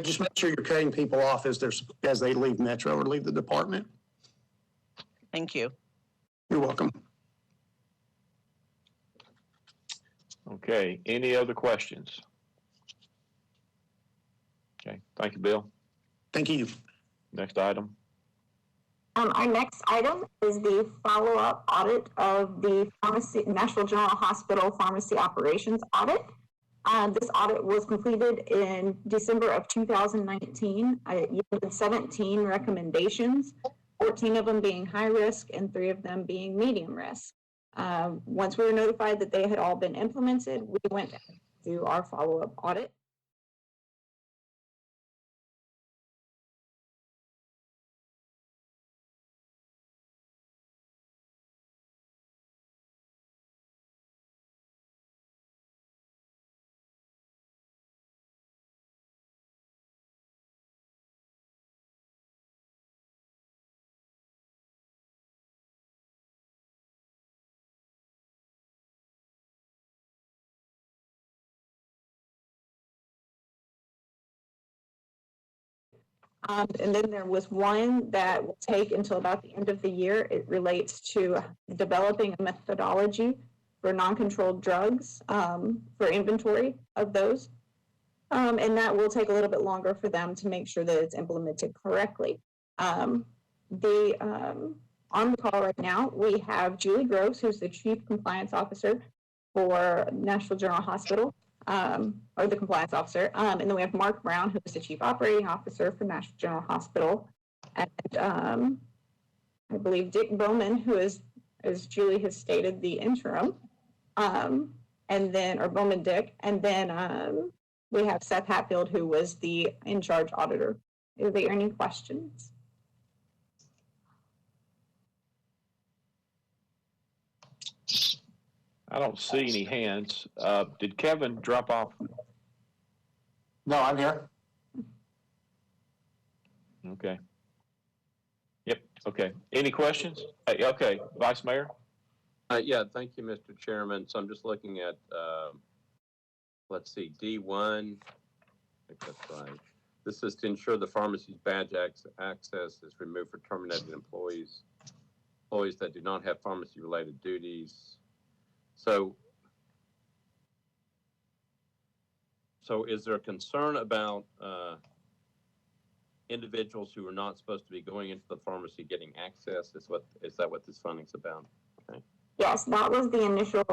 Just make sure you're cutting people off as they leave Metro or leave the department. Thank you. You're welcome. Okay, any other questions? Okay, thank you, Bill. Thank you. Next item. Our next item is the follow-up audit of the Nashville General Hospital Pharmacy Operations Audit. This audit was completed in December of 2019. It yielded 17 recommendations, 14 of them being high risk and 3 of them being medium risk. Once we were notified that they had all been implemented, we went through our follow-up audit. And then there was one that will take until about the end of the year. It relates to developing a methodology for non-controlled drugs, for inventory of those. And that will take a little bit longer for them to make sure that it's implemented correctly. On the call right now, we have Julie Groves, who's the Chief Compliance Officer for Nashville General Hospital. Or the compliance officer. And then we have Mark Brown, who is the Chief Operating Officer for Nashville General Hospital. And I believe Dick Bowman, who is, as Julie has stated, the interim. And then, or Bowman Dick. And then we have Seth Hatfield, who was the in-charge auditor. Are there any questions? I don't see any hands. Did Kevin drop off? No, I'm here. Okay. Yep, okay. Any questions? Okay, Vice Mayor? Yeah, thank you, Mr. Chairman. So I'm just looking at, let's see, D1. I think that's right. This is to ensure the pharmacy's badge access is removed for terminated employees that do not have pharmacy-related duties. So is there a concern about individuals who are not supposed to be going into the pharmacy getting access? Is that what this funding's about? Okay. Yes, that was the initial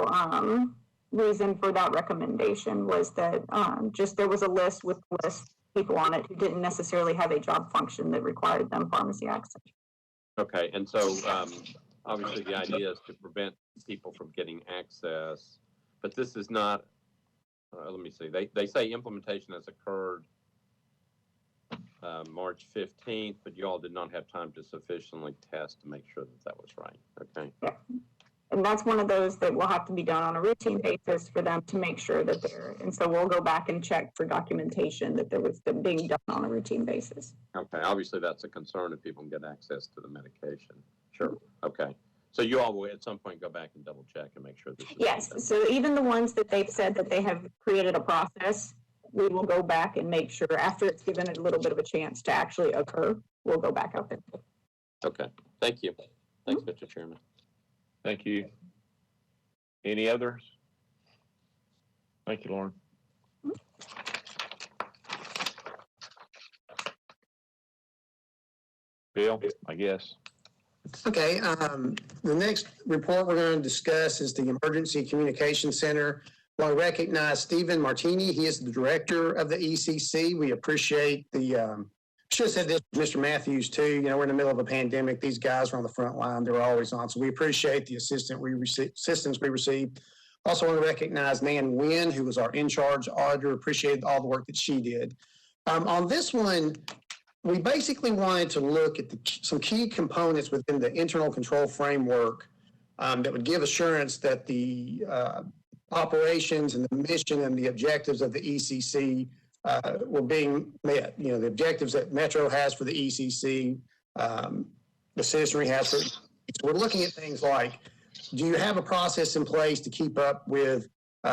reason for that recommendation, was that just there was a list with people on it who didn't necessarily have a job function that required them pharmacy access. Okay, and so obviously the idea is to prevent people from getting access, but this is not, let me see, they say implementation has occurred March 15th, but you all did not have time to sufficiently test to make sure that was right, okay? Yeah. And that's one of those that will have to be done on a routine basis for them to make sure that and so we'll go back and check for documentation that there was being done on a routine basis. Okay, obviously that's a concern if people can get access to the medication. Sure, okay. So you all will at some point go back and double check and make sure this is yes, so even the ones that they've said that they have created a process, we will go back and make sure after it's given it a little bit of a chance to actually occur, we'll go back out there. Okay, thank you. Thanks, Mr. Chairman. Thank you. Any others? Thank you, Lauren. Bill, I guess. Okay, the next report we're going to discuss is the Emergency Communication Center. I want to recognize Stephen Martini. He is the director of the ECC. We appreciate should have said this, Mr. Matthews, too. You know, we're in the middle of a pandemic. These guys are on the front line. They're always on. So we appreciate the assistance we receive. Also want to recognize Nan Nguyen, who was our in-charge auditor. Appreciated all the work that she did. On this one, we basically wanted to look at some key components within the internal control framework that would give assurance that the operations and the mission and the objectives of the ECC were being met. You know, the objectives that Metro has for the ECC, the citizenry has for. So we're looking at things like, do you have a process in place to keep up with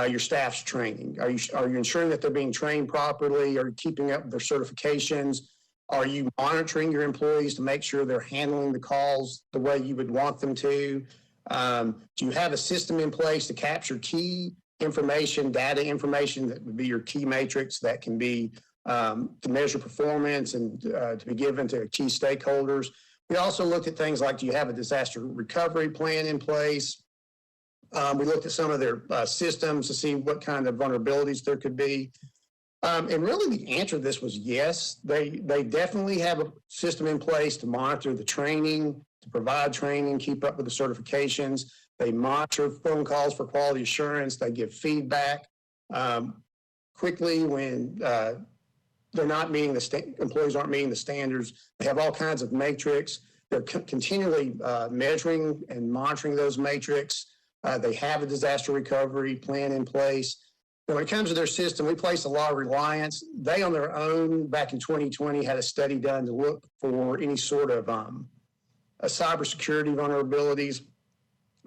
your staff's training? Are you ensuring that they're being trained properly? Are you keeping up with their certifications? Are you monitoring your employees to make sure they're handling the calls the way you would want them to? Do you have a system in place to capture key information, data information that would be your key matrix that can be to measure performance and to be given to key stakeholders? We also looked at things like, do you have a disaster recovery plan in place? We looked at some of their systems to see what kind of vulnerabilities there could be. And really the answer to this was yes. They definitely have a system in place to monitor the training, to provide training, keep up with the certifications. They monitor phone calls for quality assurance. They give feedback quickly when they're not meeting employees aren't meeting the standards. They have all kinds of matrix. They're continually measuring and monitoring those matrix. They have a disaster recovery plan in place. When it comes to their system, we place a lot of reliance. They on their own, back in 2020, had a study done to look for any sort of cybersecurity vulnerabilities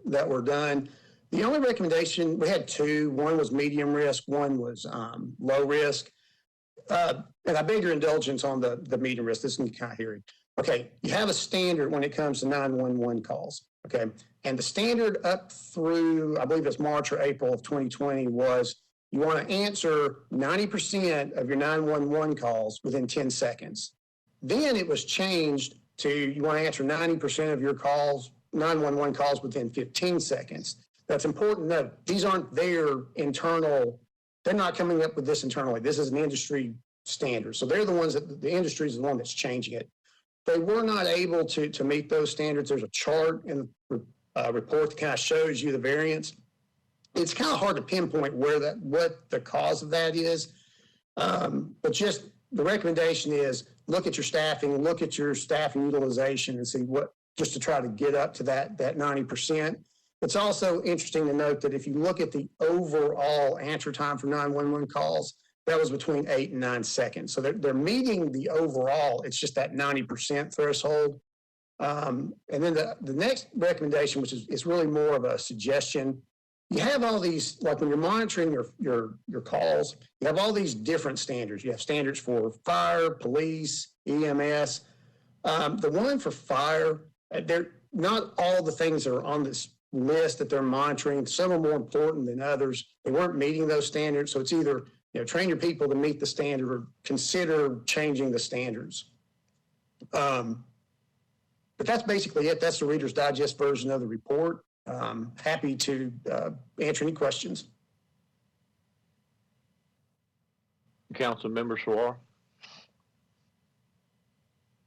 that were done. The only recommendation, we had two. One was medium risk, one was low risk. And I beg your indulgence on the medium risk. This can kind of hear it. Okay, you have a standard when it comes to 911 calls. Okay, and the standard up through, I believe it's March or April of 2020 was you want to answer 90% of your 911 calls within 10 seconds. Then it was changed to you want to answer 90% of your calls, 911 calls within 15 seconds. That's important to note. These aren't their internal, they're not coming up with this internally. This is an industry standard. So they're the ones that the industry is the one that's changing it. They were not able to meet those standards. There's a chart in the report that kind of shows you the variance. It's kind of hard to pinpoint what the cause of that is. But just the recommendation is look at your staffing, look at your staffing utilization and see just to try to get up to that 90%. It's also interesting to note that if you look at the overall answer time for 911 calls, that was between 8 and 9 seconds. So they're meeting the overall, it's just that 90% threshold. And then the next recommendation, which is really more of a suggestion, you have all these, like when you're monitoring your calls, you have all these different standards. You have standards for fire, police, EMS. The one for fire, they're not all the things that are on this list that they're monitoring. Some are more important than others. They weren't meeting those standards. So it's either, train your people to meet the standard or consider changing the standards. But that's basically it. That's the Reader's Digest version of the report. Happy to answer any questions. Councilmember Suara.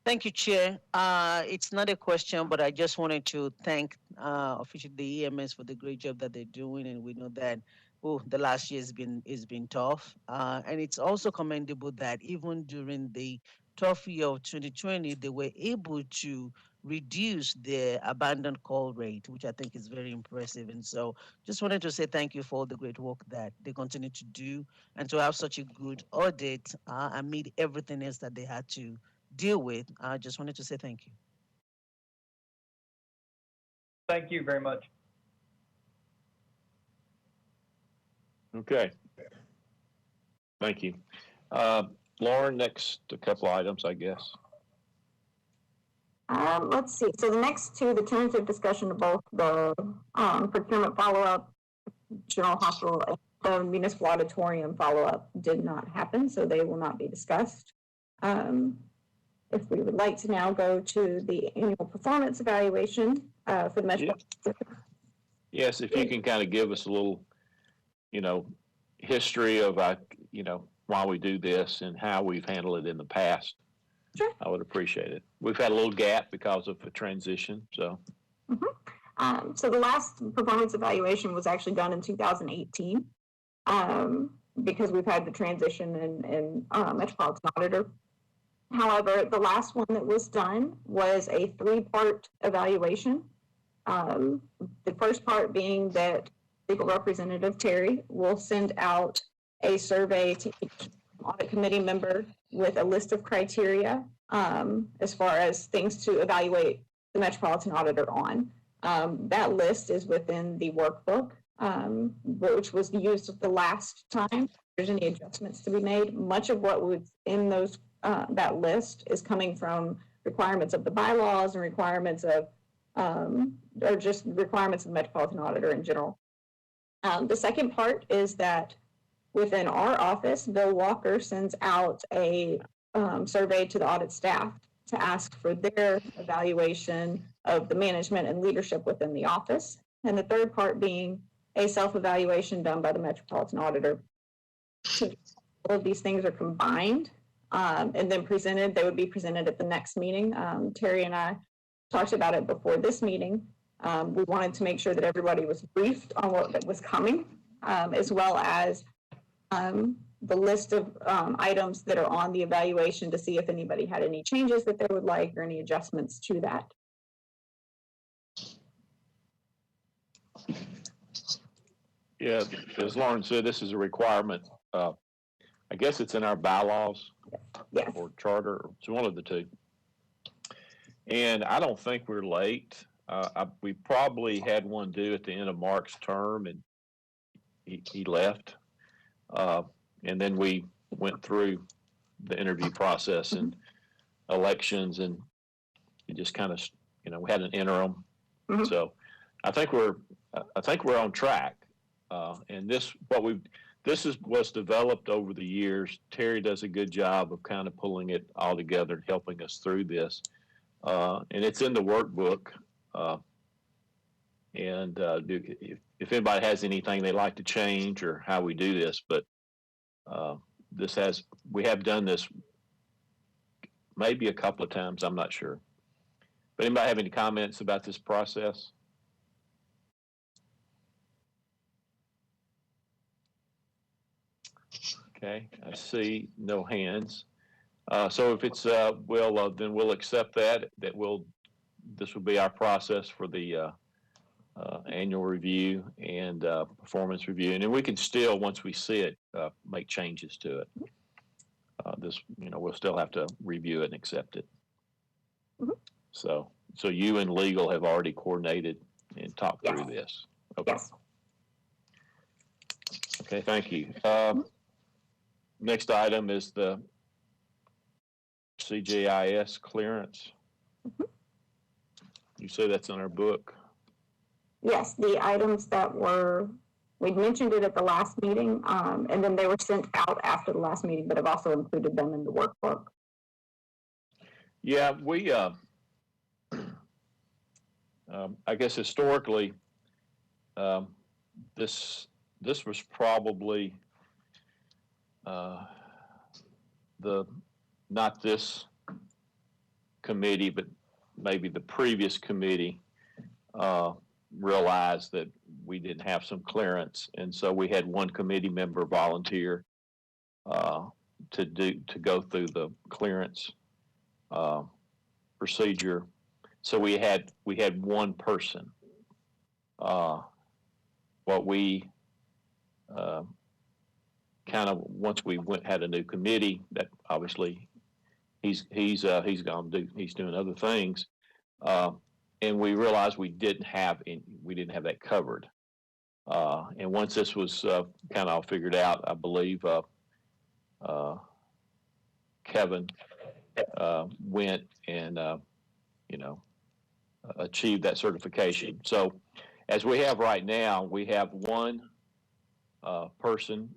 Thank you, Chair. It's not a question, but I just wanted to thank officially the EMS for the great job that they're doing, and we know that the last year has been tough, and it's also commendable that even during the tough year of 2020, they were able to reduce their abandoned call rate, which I think is very impressive. And so just wanted to say thank you for all the great work that they continue to do and to have such a good audit amid everything else that they had to deal with. I just wanted to say thank you. Thank you very much. Okay. Thank you. Lauren, next a couple items, I guess. Let's see. So the next two, the tentative discussion of both the procurement follow-up, General Hospital, and the municipal auditorium follow-up did not happen, so they will not be discussed. If we would like to now go to the annual performance evaluation for the Metropolitan. Yes, if you can kind of give us a little, history of, why we do this and how we've handled it in the past. Sure. I would appreciate it. We've had a little gap because of a transition, so. So the last performance evaluation was actually done in 2018 because we've had the transition in Metropolitan Auditor. However, the last one that was done was a 3-part evaluation. The first part being that Legal Representative Terry will send out a survey to each audit committee member with a list of criteria as far as things to evaluate the Metropolitan Auditor on. That list is within the workbook, which was used the last time. If there's any adjustments to be made, much of what was in those that list is coming from requirements of the bylaws and requirements of or just requirements of the Metropolitan Auditor in general. The second part is that within our office, Bill Walker sends out a survey to the audit staff to ask for their evaluation of the management and leadership within the office. And the third part being a self-evaluation done by the Metropolitan Auditor. All of these things are combined and then presented. They would be presented at the next meeting. Terry and I talked about it before this meeting. We wanted to make sure that everybody was briefed on what was coming, as well as the list of items that are on the evaluation to see if anybody had any changes that they would like or any adjustments to that. Yeah, as Lauren said, this is a requirement. I guess it's in our bylaws or charter. It's one of the two. And I don't think we're late. We probably had one due at the end of Mark's term, and he left. And then we went through the interview process and elections, and it just kind of, we had an interim. So I think we're on track. And this was developed over the years. Terry does a good job of kind of pulling it all together and helping us through this. And it's in the workbook. And if anybody has anything they'd like to change or how we do this, but we have done this maybe a couple of times, I'm not sure. But anybody have any comments about this process? Okay, I see no hands. So if it's, then we'll accept that this will be our process for the annual review and performance review. And then we can still, once we see it, make changes to it. We'll still have to review it and accept it. So you and legal have already coordinated and talked through this. Okay. Yes. Okay, thank you. Next item is the Cjis Clearance. You say that's in our book? Yes, the items that we'd mentioned it at the last meeting, and then they were sent out after the last meeting, but I've also included them in the workbook. Yeah, we, I guess historically, this was probably not this committee, but maybe the previous committee realized that we didn't have some clearance, and so we had one committee member volunteer to go through the clearance procedure. So we had one person. What we kind of, once we had a new committee, that obviously he's doing other things, and we realized we didn't have that covered. And once this was kind of all figured out, I believe Kevin went and achieved that certification. So as we have right now, we have one person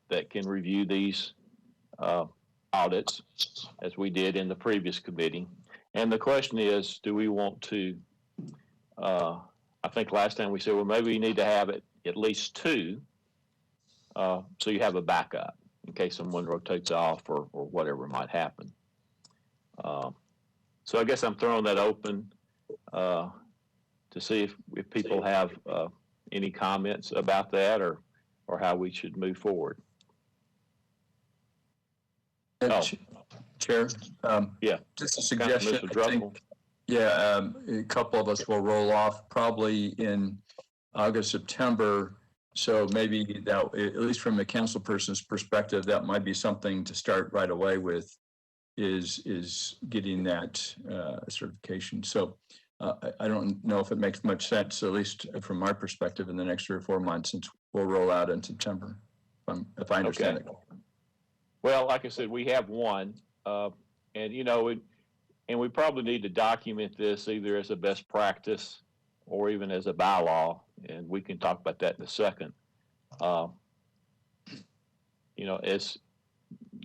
that can review these audits, as we did in the previous committee. And the question is, do we want to, I think last time we said, well, maybe we need to have it at least two, so you have a backup in case someone rotates off or whatever might happen. So I guess I'm throwing that open. to see if people have any comments about that or how we should move forward. Chair, yeah, just a suggestion. Mr. I think, yeah, a couple of us will roll off probably in August, September. So maybe that, at least from a council person's perspective, that might be something to start right away with, is getting that certification. So I don't know if it makes much sense, at least from my perspective, in the next 3 or 4 months, since we'll roll out in September, if I understand it. Well, like I said, we have one, and you know, and we probably need to document this either as a best practice or even as a bylaw, and we can talk about that in a second. You know, as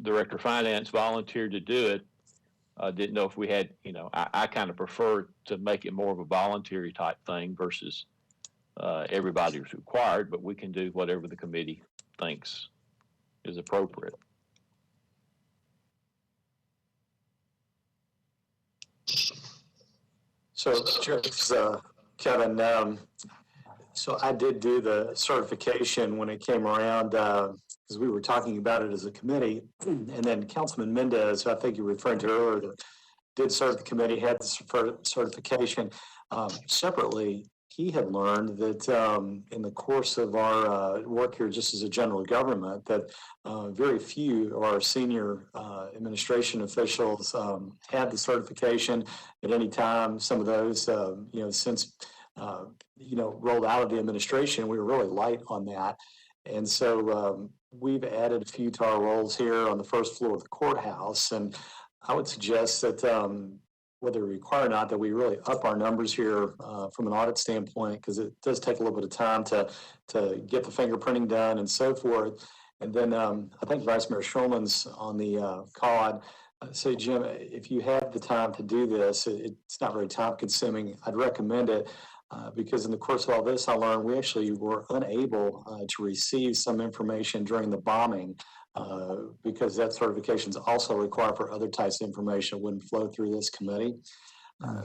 Director of Finance volunteered to do it, didn't know if we had, you know, I kind of prefer to make it more of a voluntary type thing versus everybody is required, but we can do whatever the committee thinks is appropriate. So, Kevin, so I did do the certification when it came around, because we were talking about it as a committee, and then Councilman Mendez, who I think you were referring to earlier, that did serve the committee, had the certification. Separately, he had learned that in the course of our work here, just as a general government, that very few of our senior administration officials had the certification at any time. Some of those, you know, since you know, rolled out of the administration, we were really light on that. And so we've added a few to our roles here on the first floor of the courthouse. And I would suggest that whether required or not, that we really up our numbers here from an audit standpoint, because it does take a little bit of time to get the fingerprinting done and so forth. And then I think Vice Mayor Schulman's on the call. I'd say, Jim, if you have the time to do this, it's not very time consuming. I'd recommend it. Because in the course of all this, I learned we actually were unable to receive some information during the bombing because that certification is also required for other types of information. It wouldn't flow through this committee.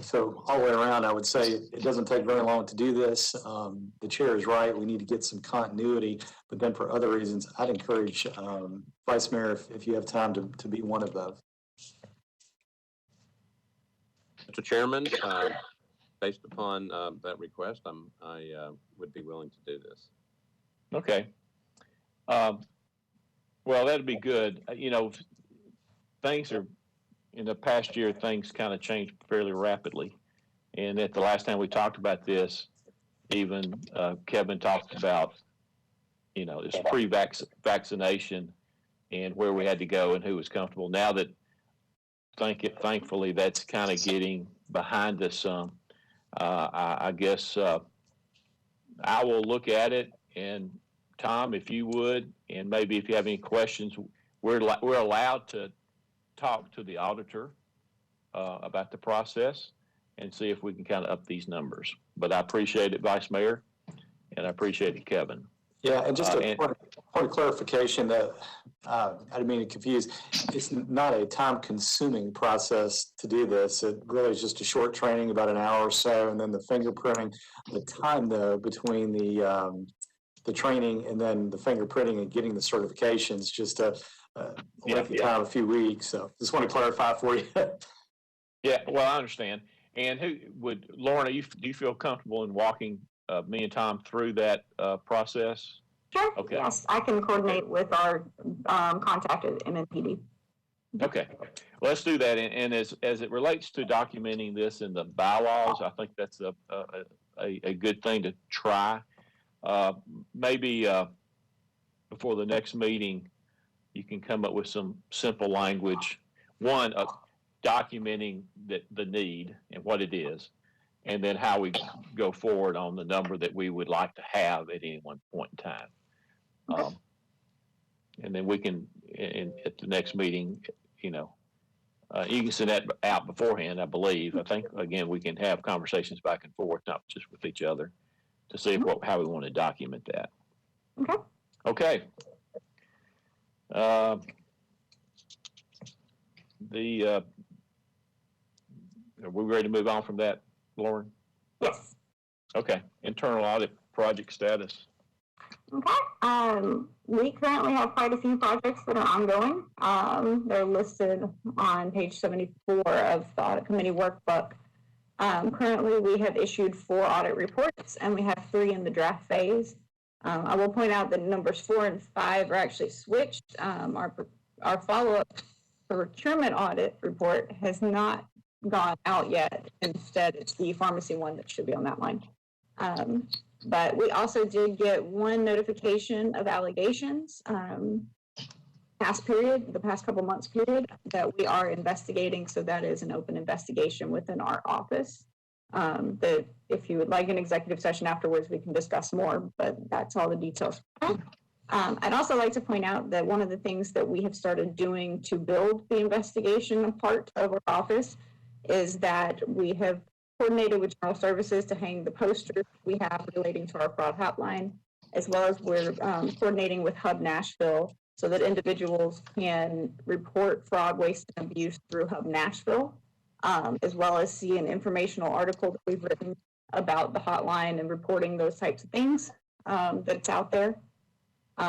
So all the way around, I would say it doesn't take very long to do this. The chair is right. We need to get some continuity. But then for other reasons, I'd encourage Vice Mayor, if you have time, to be one of those. Mr. Chairman, based upon that request, I would be willing to do this. Okay. Well, that'd be good. You know, things are, in the past year, things kind of changed fairly rapidly. And at the last time we talked about this, even Kevin talked about, you know, this pre-vaccination and where we had to go and who was comfortable. Now that, thankfully, that's kind of getting behind us some. I guess I will look at it, and Tom, if you would, and maybe if you have any questions, we're allowed to talk to the auditor about the process and see if we can kind of up these numbers. But I appreciate it, Vice Mayor, and I appreciate it, Kevin. Yeah, and just a point of clarification that I didn't mean to confuse. It's not a time-consuming process to do this. It really is just a short training, about an hour or so, and then the fingerprinting. The time, though, between the training and then the fingerprinting and getting the certifications, just a lengthy time, a few weeks. So just want to clarify for you. Yeah, well, I understand. And Lorna, do you feel comfortable in walking me and Tom through that process? Sure. Okay. Yes, I can coordinate with our contact at MNPD. Okay, well, let's do that. And as it relates to documenting this in the bylaws, I think that's a good thing to try. Maybe before the next meeting, you can come up with some simple language. One, documenting the need and what it is, and then how we go forward on the number that we would like to have at any one point in time. And then we can, at the next meeting, you know, you can send that out beforehand, I believe. I think, again, we can have conversations back and forth, not just with each other, to see how we want to document that. Okay. Are we ready to move on from that, Lauren? Yes. Okay, internal audit project status. Okay, we currently have quite a few projects that are ongoing. They're listed on page 74 of the Audit Committee workbook. Currently, we have issued 4 audit reports, and we have 3 in the draft phase. I will point out that numbers 4 and 5 are actually switched. Our follow-up procurement audit report has not gone out yet. Instead, it's the pharmacy one that should be on that line. But we also did get 1 notification of allegations the past couple months period that we are investigating. So that is an open investigation within our office. That if you would like an executive session afterwards, we can discuss more, but that's all the details. I'd also like to point out that one of the things that we have started doing to build the investigation part of our office is that we have coordinated with General Services to hang the posters we have relating to our fraud hotline, as well as we're coordinating with Hub Nashville so that individuals can report fraud, waste, and abuse through Hub Nashville, as well as see an informational article that we've written about the hotline and reporting those types of things that's out there.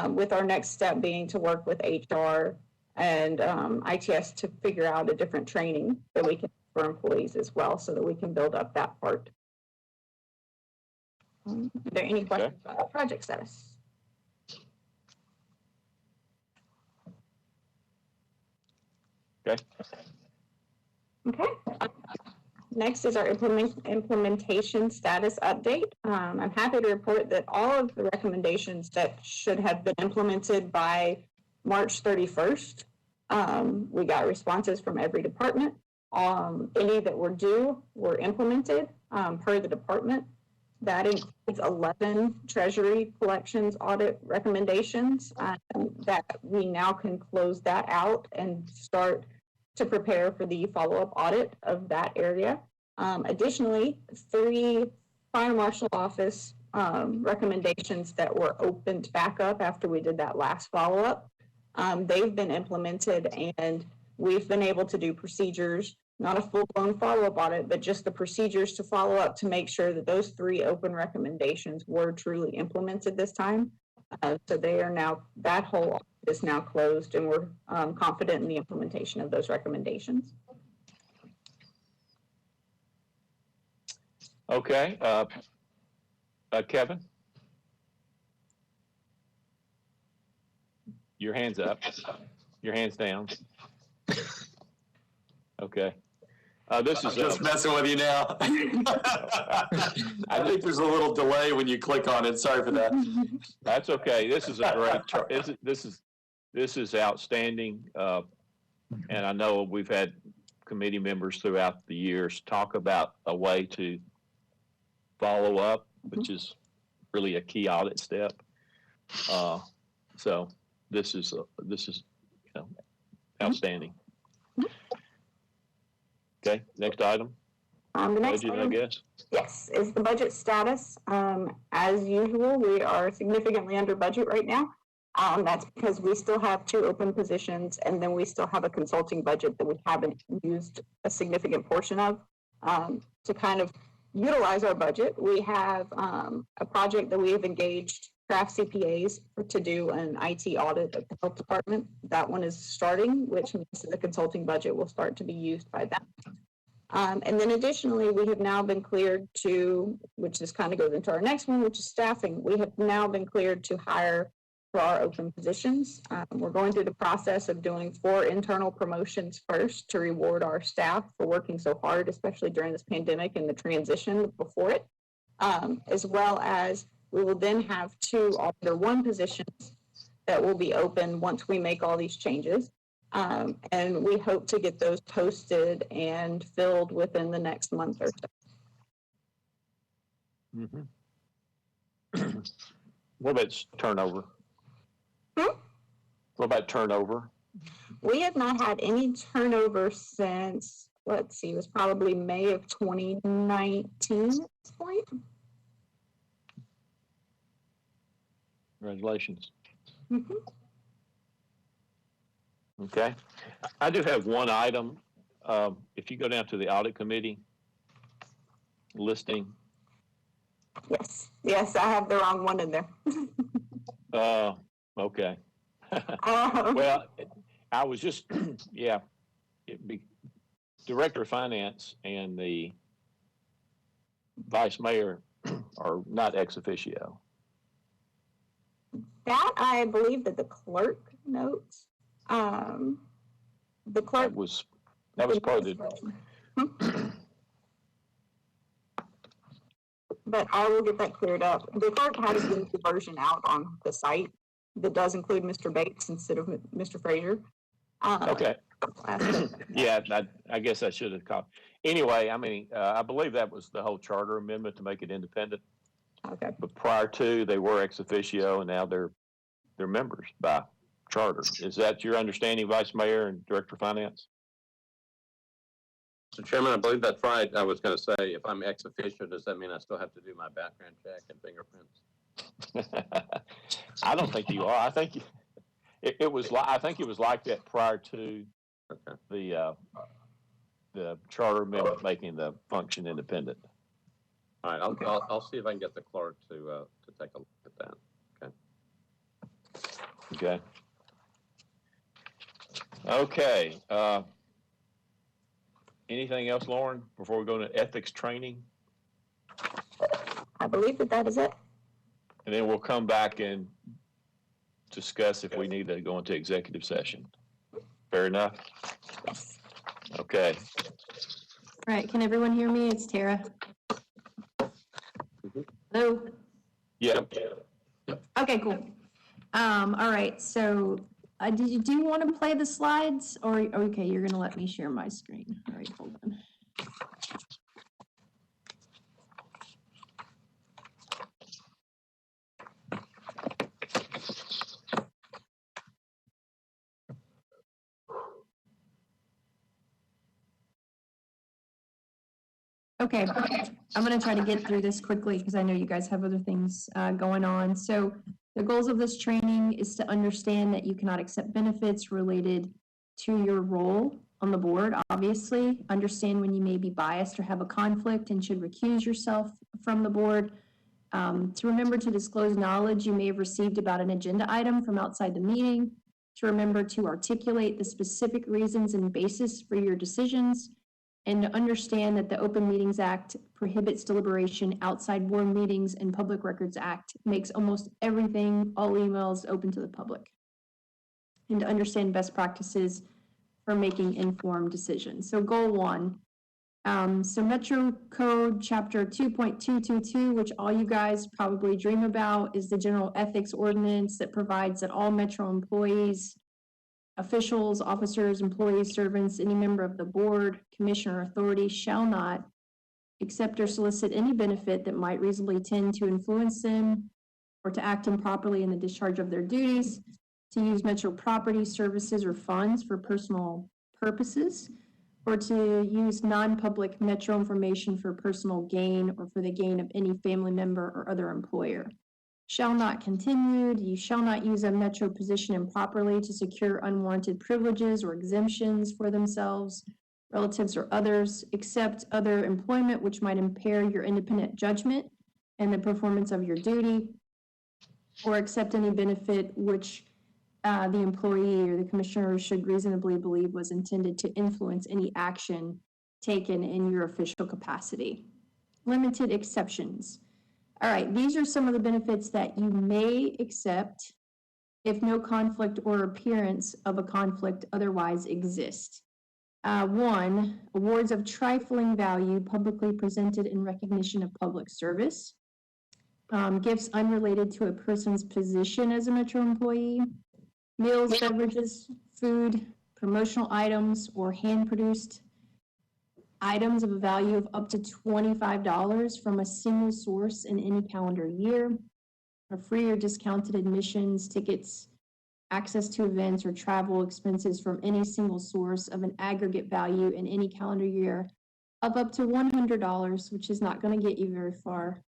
With our next step being to work with HR and ITS to figure out a different training that we can for employees as well, so that we can build up that part. Are there any questions about project status? Okay. Okay. Next is our implementation status update. I'm happy to report that all of the recommendations that should have been implemented by March 31st, we got responses from every department. Any that were due were implemented per the department. That includes 11 Treasury Collections audit recommendations that we now can close that out and start to prepare for the follow-up audit of that area. Additionally, 3 Fire Marshal Office recommendations that were opened back up after we did that last follow-up. They've been implemented, and we've been able to do procedures, not a full-blown follow-up audit, but just the procedures to follow up to make sure that those 3 open recommendations were truly implemented this time. So they are now, that whole audit is now closed, and we're confident in the implementation of those recommendations. Okay, Kevin? Your hand's up. Your hand's down. Okay. This is just messing with you now. I think there's a little delay when you click on it. Sorry for that. That's okay. This is a great chart. This is outstanding. And I know we've had committee members throughout the years talk about a way to follow up, which is really a key audit step. So this is outstanding. Okay, next item. The next budget, item, I guess. Yes, is the budget status. As usual, we are significantly under budget right now. That's because we still have 2 open positions, and then we still have a consulting budget that we haven't used a significant portion of. To kind of utilize our budget, we have a project that we have engaged craft CPAs to do an IT audit of the health department. That one is starting, which means that the consulting budget will start to be used by them. And then additionally, we have now been cleared to, which just kind of goes into our next one, which is staffing. We have now been cleared to hire for our open positions. We're going through the process of doing 4 internal promotions first to reward our staff for working so hard, especially during this pandemic and the transition before it, as well as we will then have 2 Auditor 1 positions that will be open once we make all these changes. And we hope to get those posted and filled within the next month or so. Mm-hmm. What about turnover? What about turnover? We have not had any turnover since, let's see, it was probably May of 2019 at this point. Congratulations. Mm-hmm. Okay. I do have one item. If you go down to the Audit Committee listing, Yes, I have the wrong one in there. Okay. Well, I was just, yeah, Director of Finance and the Vice Mayor are not ex officio. That I believe that the clerk notes. The clerk. That was part of the. But I will get that cleared up. The clerk has the version out on the site that does include Mr. Bates instead of Mr. Frazier. Okay. Yeah, I guess I should have called. Anyway, I mean, I believe that was the whole charter amendment to make it independent. Okay. But prior to, they were ex officio, and now they're members by charter. Is that your understanding, Vice Mayor and Director of Finance? Mr. Chairman, I believe that's right. I was going to say, if I'm ex officio, does that mean I still have to do my background check and fingerprints? I don't think you are. I think it was like, I think it was like that prior to the charter amendment making the function independent. All right, I'll see if I can get the clerk to take a look at that. Okay. Okay. Okay. Anything else, Lauren, before we go to ethics training? I believe that is it. And then we'll come back and discuss if we need to go into executive session. Fair enough? Yes. Okay. All right, can everyone hear me? It's Tara. Hello? Yep. Okay, cool. All right, so do you want to play the slides, or okay, you're gonna let me share my screen. All right, hold on. Okay, I'm going to try to get through this quickly because I know you guys have other things going on. So the goals of this training is to understand that you cannot accept benefits related to your role on the board, obviously. Understand when you may be biased or have a conflict and should recuse yourself from the board. To remember to disclose knowledge you may have received about an agenda item from outside the meeting. To remember to articulate the specific reasons and basis for your decisions. And to understand that the Open Meetings Act prohibits deliberation outside board meetings, and Public Records Act makes almost everything, all emails, open to the public. And to understand best practices for making informed decisions. So goal one, so Metro Code Chapter 2.222, which all you guys probably dream about, is the general ethics ordinance that provides that all Metro employees, officials, officers, employees, servants, any member of the board, commission, or authority shall not accept or solicit any benefit that might reasonably tend to influence them or to act improperly in the discharge of their duties, to use Metro property, services, or funds for personal purposes, or to use non-public Metro information for personal gain or for the gain of any family member or other employer. Shall not continued, you shall not use a Metro position improperly to secure unwarranted privileges or exemptions for themselves, relatives, or others, except other employment which might impair your independent judgment and the performance of your duty, or accept any benefit which the employee or the commissioner should reasonably believe was intended to influence any action taken in your official capacity. Limited exceptions. All right, these are some of the benefits that you may accept if no conflict or appearance of a conflict otherwise exists. One, awards of trifling value publicly presented in recognition of public service. Gifts unrelated to a person's position as a Metro employee. Meals, beverages, food, promotional items, or hand-produced items of a value of up to $25 from a single source in any calendar year, or free or discounted admissions, tickets, access to events, or travel expenses from any single source of an aggregate value in any calendar year of up to $100, which is not going to get you very far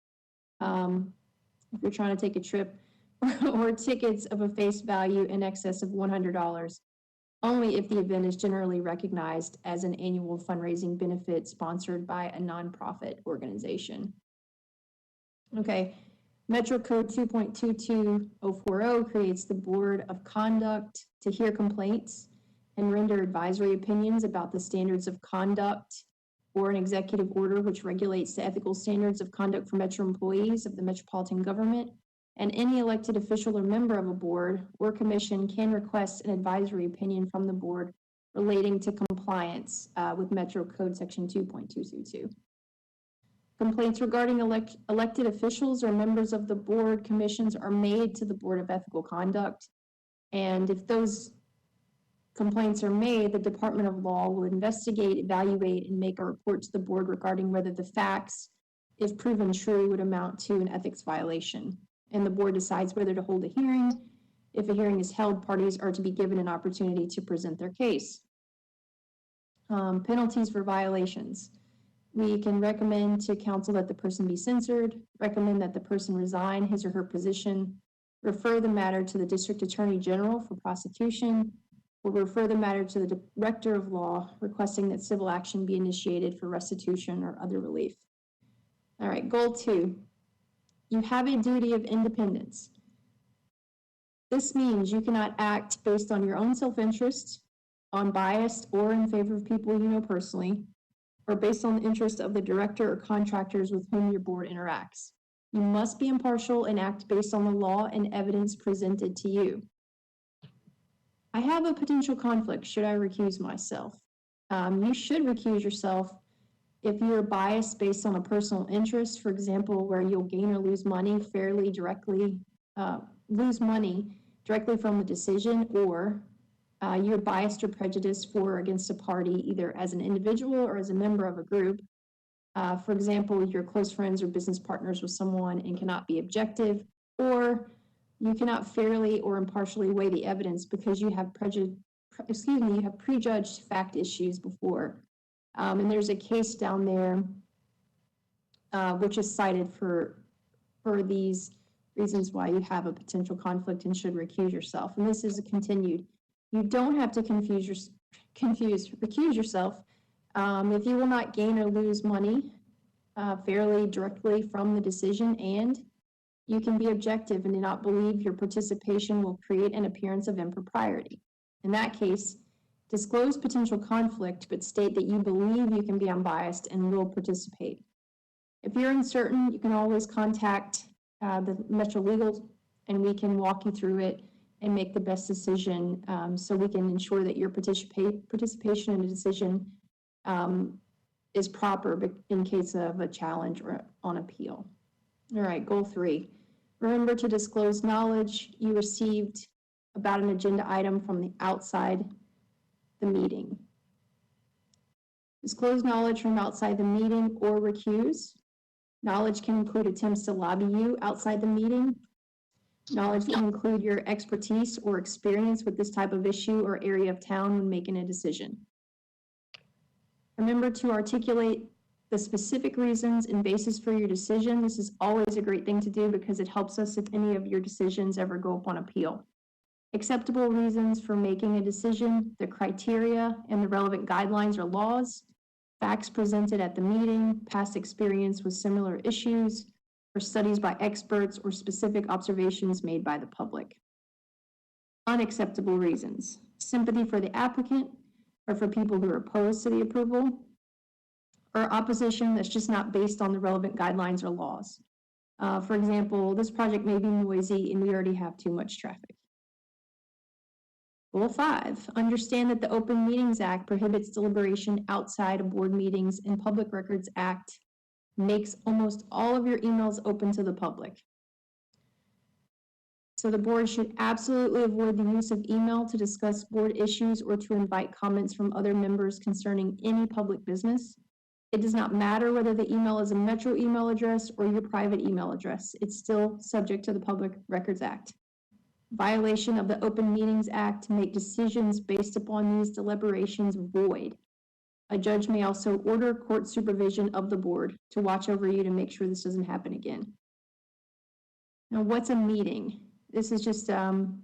if you're trying to take a trip, or tickets of a face value in excess of $100. Only if the event is generally recognized as an annual fundraising benefit sponsored by a nonprofit organization. Okay. Metro Code 2.22040 creates the Board of Conduct to hear complaints and render advisory opinions about the standards of conduct or an executive order which regulates the ethical standards of conduct for Metro employees of the metropolitan government. And any elected official or member of a board or commission can request an advisory opinion from the board relating to compliance with Metro Code Section 2.222. Complaints regarding elected officials or members of the board commissions are made to the Board of Ethical Conduct. And if those complaints are made, the Department of Law will investigate, evaluate, and make a report to the board regarding whether the facts, if proven true, would amount to an ethics violation. And the board decides whether to hold a hearing. If a hearing is held, parties are to be given an opportunity to present their case. Penalties for violations. We can recommend to council that the person be censored, recommend that the person resign his or her position, refer the matter to the District Attorney General for prosecution, or refer the matter to the Director of Law, requesting that civil action be initiated for restitution or other relief. All right, goal 2. You have a duty of independence. This means you cannot act based on your own self-interest, on bias, or in favor of people you know personally, or based on the interest of the director or contractors with whom your board interacts. You must be impartial and act based on the law and evidence presented to you. I have a potential conflict. Should I recuse myself? You should recuse yourself if you're biased based on a personal interest, for example, where you'll gain or lose money lose money directly from the decision, or you're biased or prejudiced for or against a party, either as an individual or as a member of a group. For example, you're close friends or business partners with someone and cannot be objective, or you cannot fairly or impartially weigh the evidence because you have prejudged fact issues before. And there's a case down there which is cited for these reasons why you have a potential conflict and should recuse yourself. And this is continued. You don't have to recuse yourself if you will not gain or lose money fairly directly from the decision, and you can be objective and do not believe your participation will create an appearance of impropriety. In that case, disclose potential conflict, but state that you believe you can be unbiased and will participate. If you're uncertain, you can always contact the Metro Legal, and we can walk you through it and make the best decision, so we can ensure that your participation in a decision is proper in case of a challenge or on appeal. All right, goal 3. Remember to disclose knowledge you received about an agenda item from the outside the meeting. Disclose knowledge from outside the meeting or recuse. Knowledge can include attempts to lobby you outside the meeting. Knowledge can include your expertise or experience with this type of issue or area of town when making a decision. Remember to articulate the specific reasons and basis for your decision. This is always a great thing to do because it helps us if any of your decisions ever go up on appeal. Acceptable reasons for making a decision, the criteria and the relevant guidelines or laws, facts presented at the meeting, past experience with similar issues, or studies by experts or specific observations made by the public. Unacceptable reasons, sympathy for the applicant or for people who are opposed to the approval, or opposition that's just not based on the relevant guidelines or laws. For example, this project may be noisy and we already have too much traffic. Goal 5, understand that the Open Meetings Act prohibits deliberation outside of board meetings, and Public Records Act makes almost all of your emails open to the public. So the board should absolutely avoid the use of email to discuss board issues or to invite comments from other members concerning any public business. It does not matter whether the email is a Metro email address or your private email address. It's still subject to the Public Records Act. Violation of the Open Meetings Act to make decisions based upon these deliberations void. A judge may also order court supervision of the board to watch over you to make sure this doesn't happen again. Now, what's a meeting? This is just some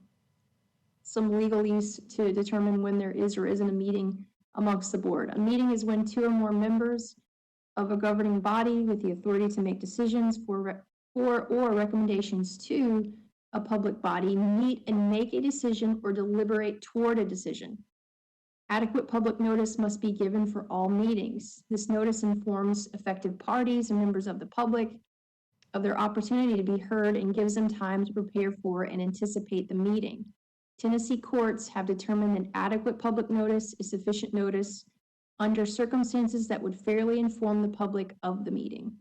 legalese to determine when there is or isn't a meeting amongst the board. A meeting is when 2 or more members of a governing body with the authority to make decisions for or recommendations to a public body meet and make a decision or deliberate toward a decision. Adequate public notice must be given for all meetings. This notice informs affected parties and members of the public of their opportunity to be heard and gives them time to prepare for and anticipate the meeting. Tennessee courts have determined that adequate public notice is sufficient notice under circumstances that would fairly inform the public of the meeting.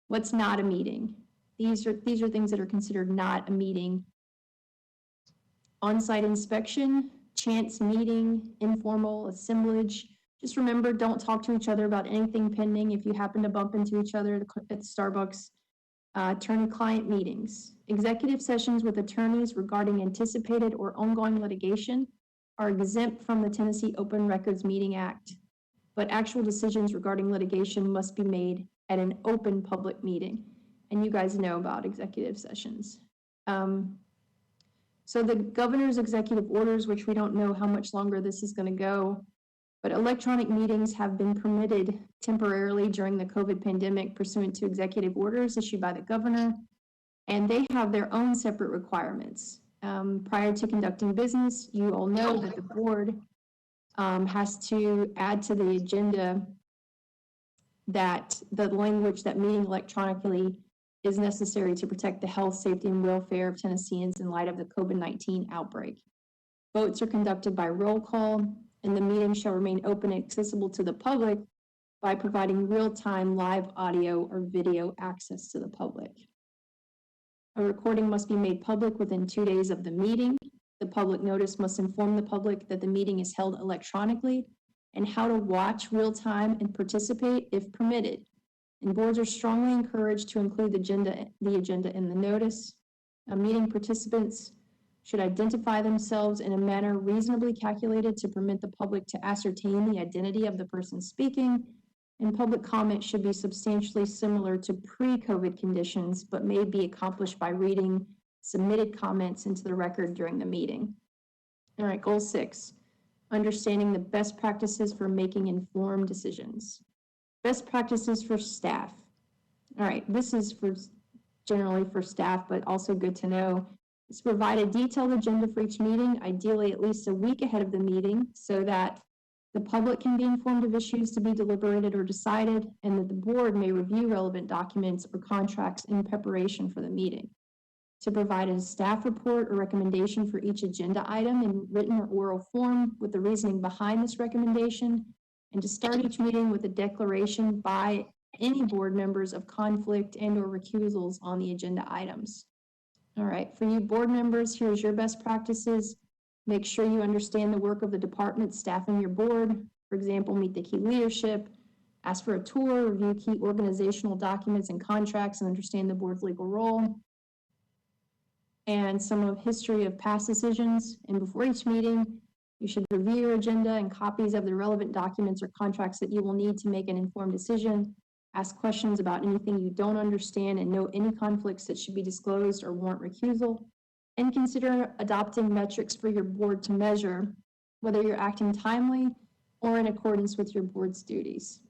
What's not a meeting? These are things that are considered not a meeting. On-site inspection, chance meeting, informal assemblage. Just remember, don't talk to each other about anything pending. If you happen to bump into each other at the Starbucks, attorney-client meetings. Executive sessions with attorneys regarding anticipated or ongoing litigation are exempt from the Tennessee Open Records Meeting Act, but actual decisions regarding litigation must be made at an open public meeting. And you guys know about executive sessions. So the governor's executive orders, which we don't know how much longer this is going to go, but electronic meetings have been permitted temporarily during the COVID pandemic pursuant to executive orders issued by the governor, and they have their own separate requirements. Prior to conducting business, you all know that the board has to add to the agenda that the language that meeting electronically is necessary to protect the health, safety, and welfare of Tennesseans in light of the COVID-19 outbreak. Votes are conducted by roll call, and the meeting shall remain open and accessible to the public by providing real-time live audio or video access to the public. A recording must be made public within 2 days of the meeting. The public notice must inform the public that the meeting is held electronically and how to watch real-time and participate if permitted. And boards are strongly encouraged to include the agenda in the notice. Meeting participants should identify themselves in a manner reasonably calculated to permit the public to ascertain the identity of the person speaking, and public comment should be substantially similar to pre-COVID conditions, but may be accomplished by reading submitted comments into the record during the meeting. All right, goal 6, understanding the best practices for making informed decisions. Best practices for staff. All right, this is generally for staff, but also good to know. Is provide a detailed agenda for each meeting, ideally at least a week ahead of the meeting, so that the public can be informed of issues to be deliberated or decided, and that the board may review relevant documents or contracts in preparation for the meeting. To provide a staff report or recommendation for each agenda item in written or oral form with the reasoning behind this recommendation, and to start each meeting with a declaration by any board members of conflict and or recusals on the agenda items. All right, for you board members, here's your best practices. Make sure you understand the work of the department staffing your board. For example, meet the key leadership, ask for a tour, review key organizational documents and contracts, and understand the board's legal role. And some of history of past decisions. And before each meeting, you should review your agenda and copies of the relevant documents or contracts that you will need to make an informed decision. Ask questions about anything you don't understand and note any conflicts that should be disclosed or warrant recusal. And consider adopting metrics for your board to measure whether you're acting timely or in accordance with your board's duties.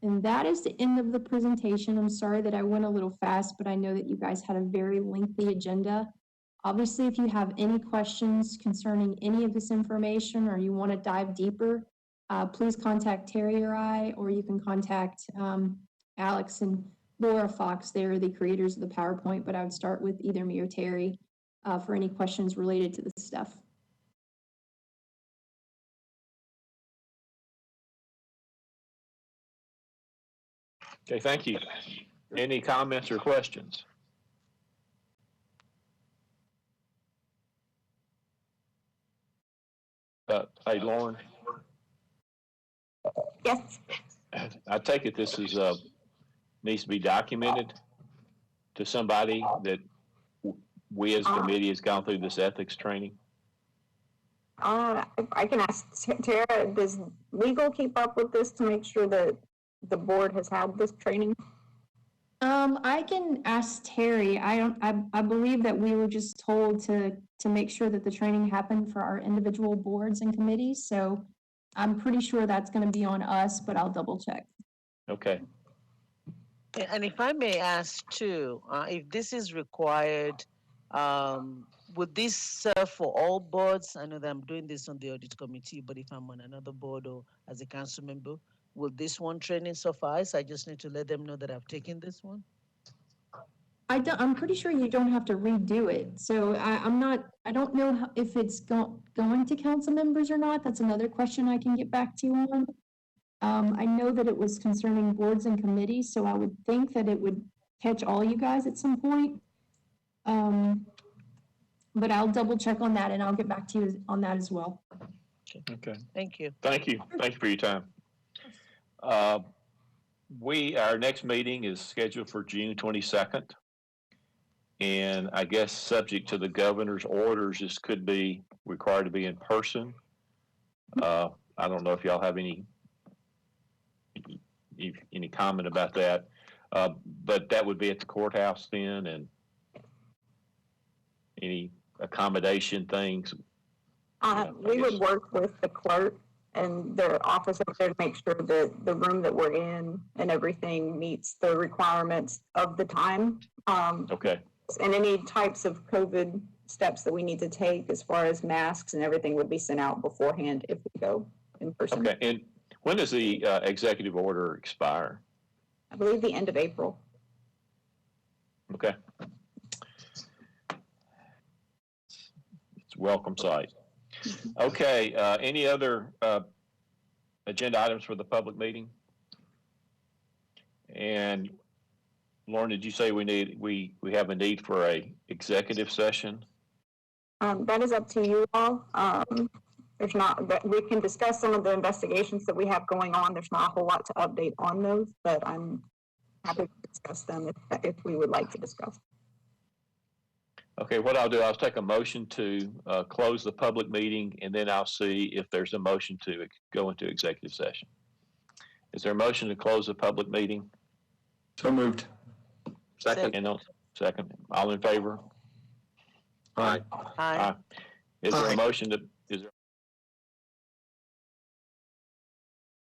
And that is the end of the presentation. I'm sorry that I went a little fast, but I know that you guys had a very lengthy agenda. Obviously, if you have any questions concerning any of this information or you want to dive deeper, please contact Terry or I, or you can contact Alex and Laura Fox. They're the creators of the PowerPoint, but I would start with either me or Terry for any questions related to this stuff. Okay, thank you. Any comments or questions? Hey, Lauren? Yes. I take it this is needs to be documented to somebody that we as a committee has gone through this ethics training? I can ask Tara, does legal keep up with this to make sure that the board has had this training? I can ask Terry. I believe that we were just told to make sure that the training happened for our individual boards and committees. So I'm pretty sure that's going to be on us, but I'll double check. Okay. And if I may ask too, if this is required, would this serve for all boards? I know that I'm doing this on the audit committee, but if I'm on another board or as a council member, will this one training suffice? I just need to let them know that I've taken this one. I'm pretty sure you don't have to redo it. So I don't know if it's going to council members or not. That's another question I can get back to you on. I know that it was concerning boards and committees, so I would think that it would catch all you guys at some point. But I'll double check on that and I'll get back to you on that as well. Okay. Thank you. Thank you. Thank you for your time. Our next meeting is scheduled for June 22nd. And I guess subject to the governor's orders, this could be required to be in person. I don't know if y'all have any comment about that, but that would be at the courthouse then, and any accommodation things. We would work with the clerk and their office over there to make sure that the room that we're in and everything meets the requirements of the time. Okay. And any types of COVID steps that we need to take as far as masks and everything would be sent out beforehand if we go in person. Okay. And when does the executive order expire? I believe the end of April. Okay. It's a welcome sight. Okay. Any other agenda items for the public meeting? And Lauren, did you say we have a need for a executive session? That is up to you all. There's not, that we can discuss some of the investigations that we have going on. There's not a whole lot to update on those, but I'm happy to discuss them if we would like to discuss. Okay, what I'll do, I'll take a motion to close the public meeting, and then I'll see if there's a motion to go into executive session. Is there a motion to close the public meeting? So moved. Second. And second. All in favor? Aye. Aye. Is there a motion to, is there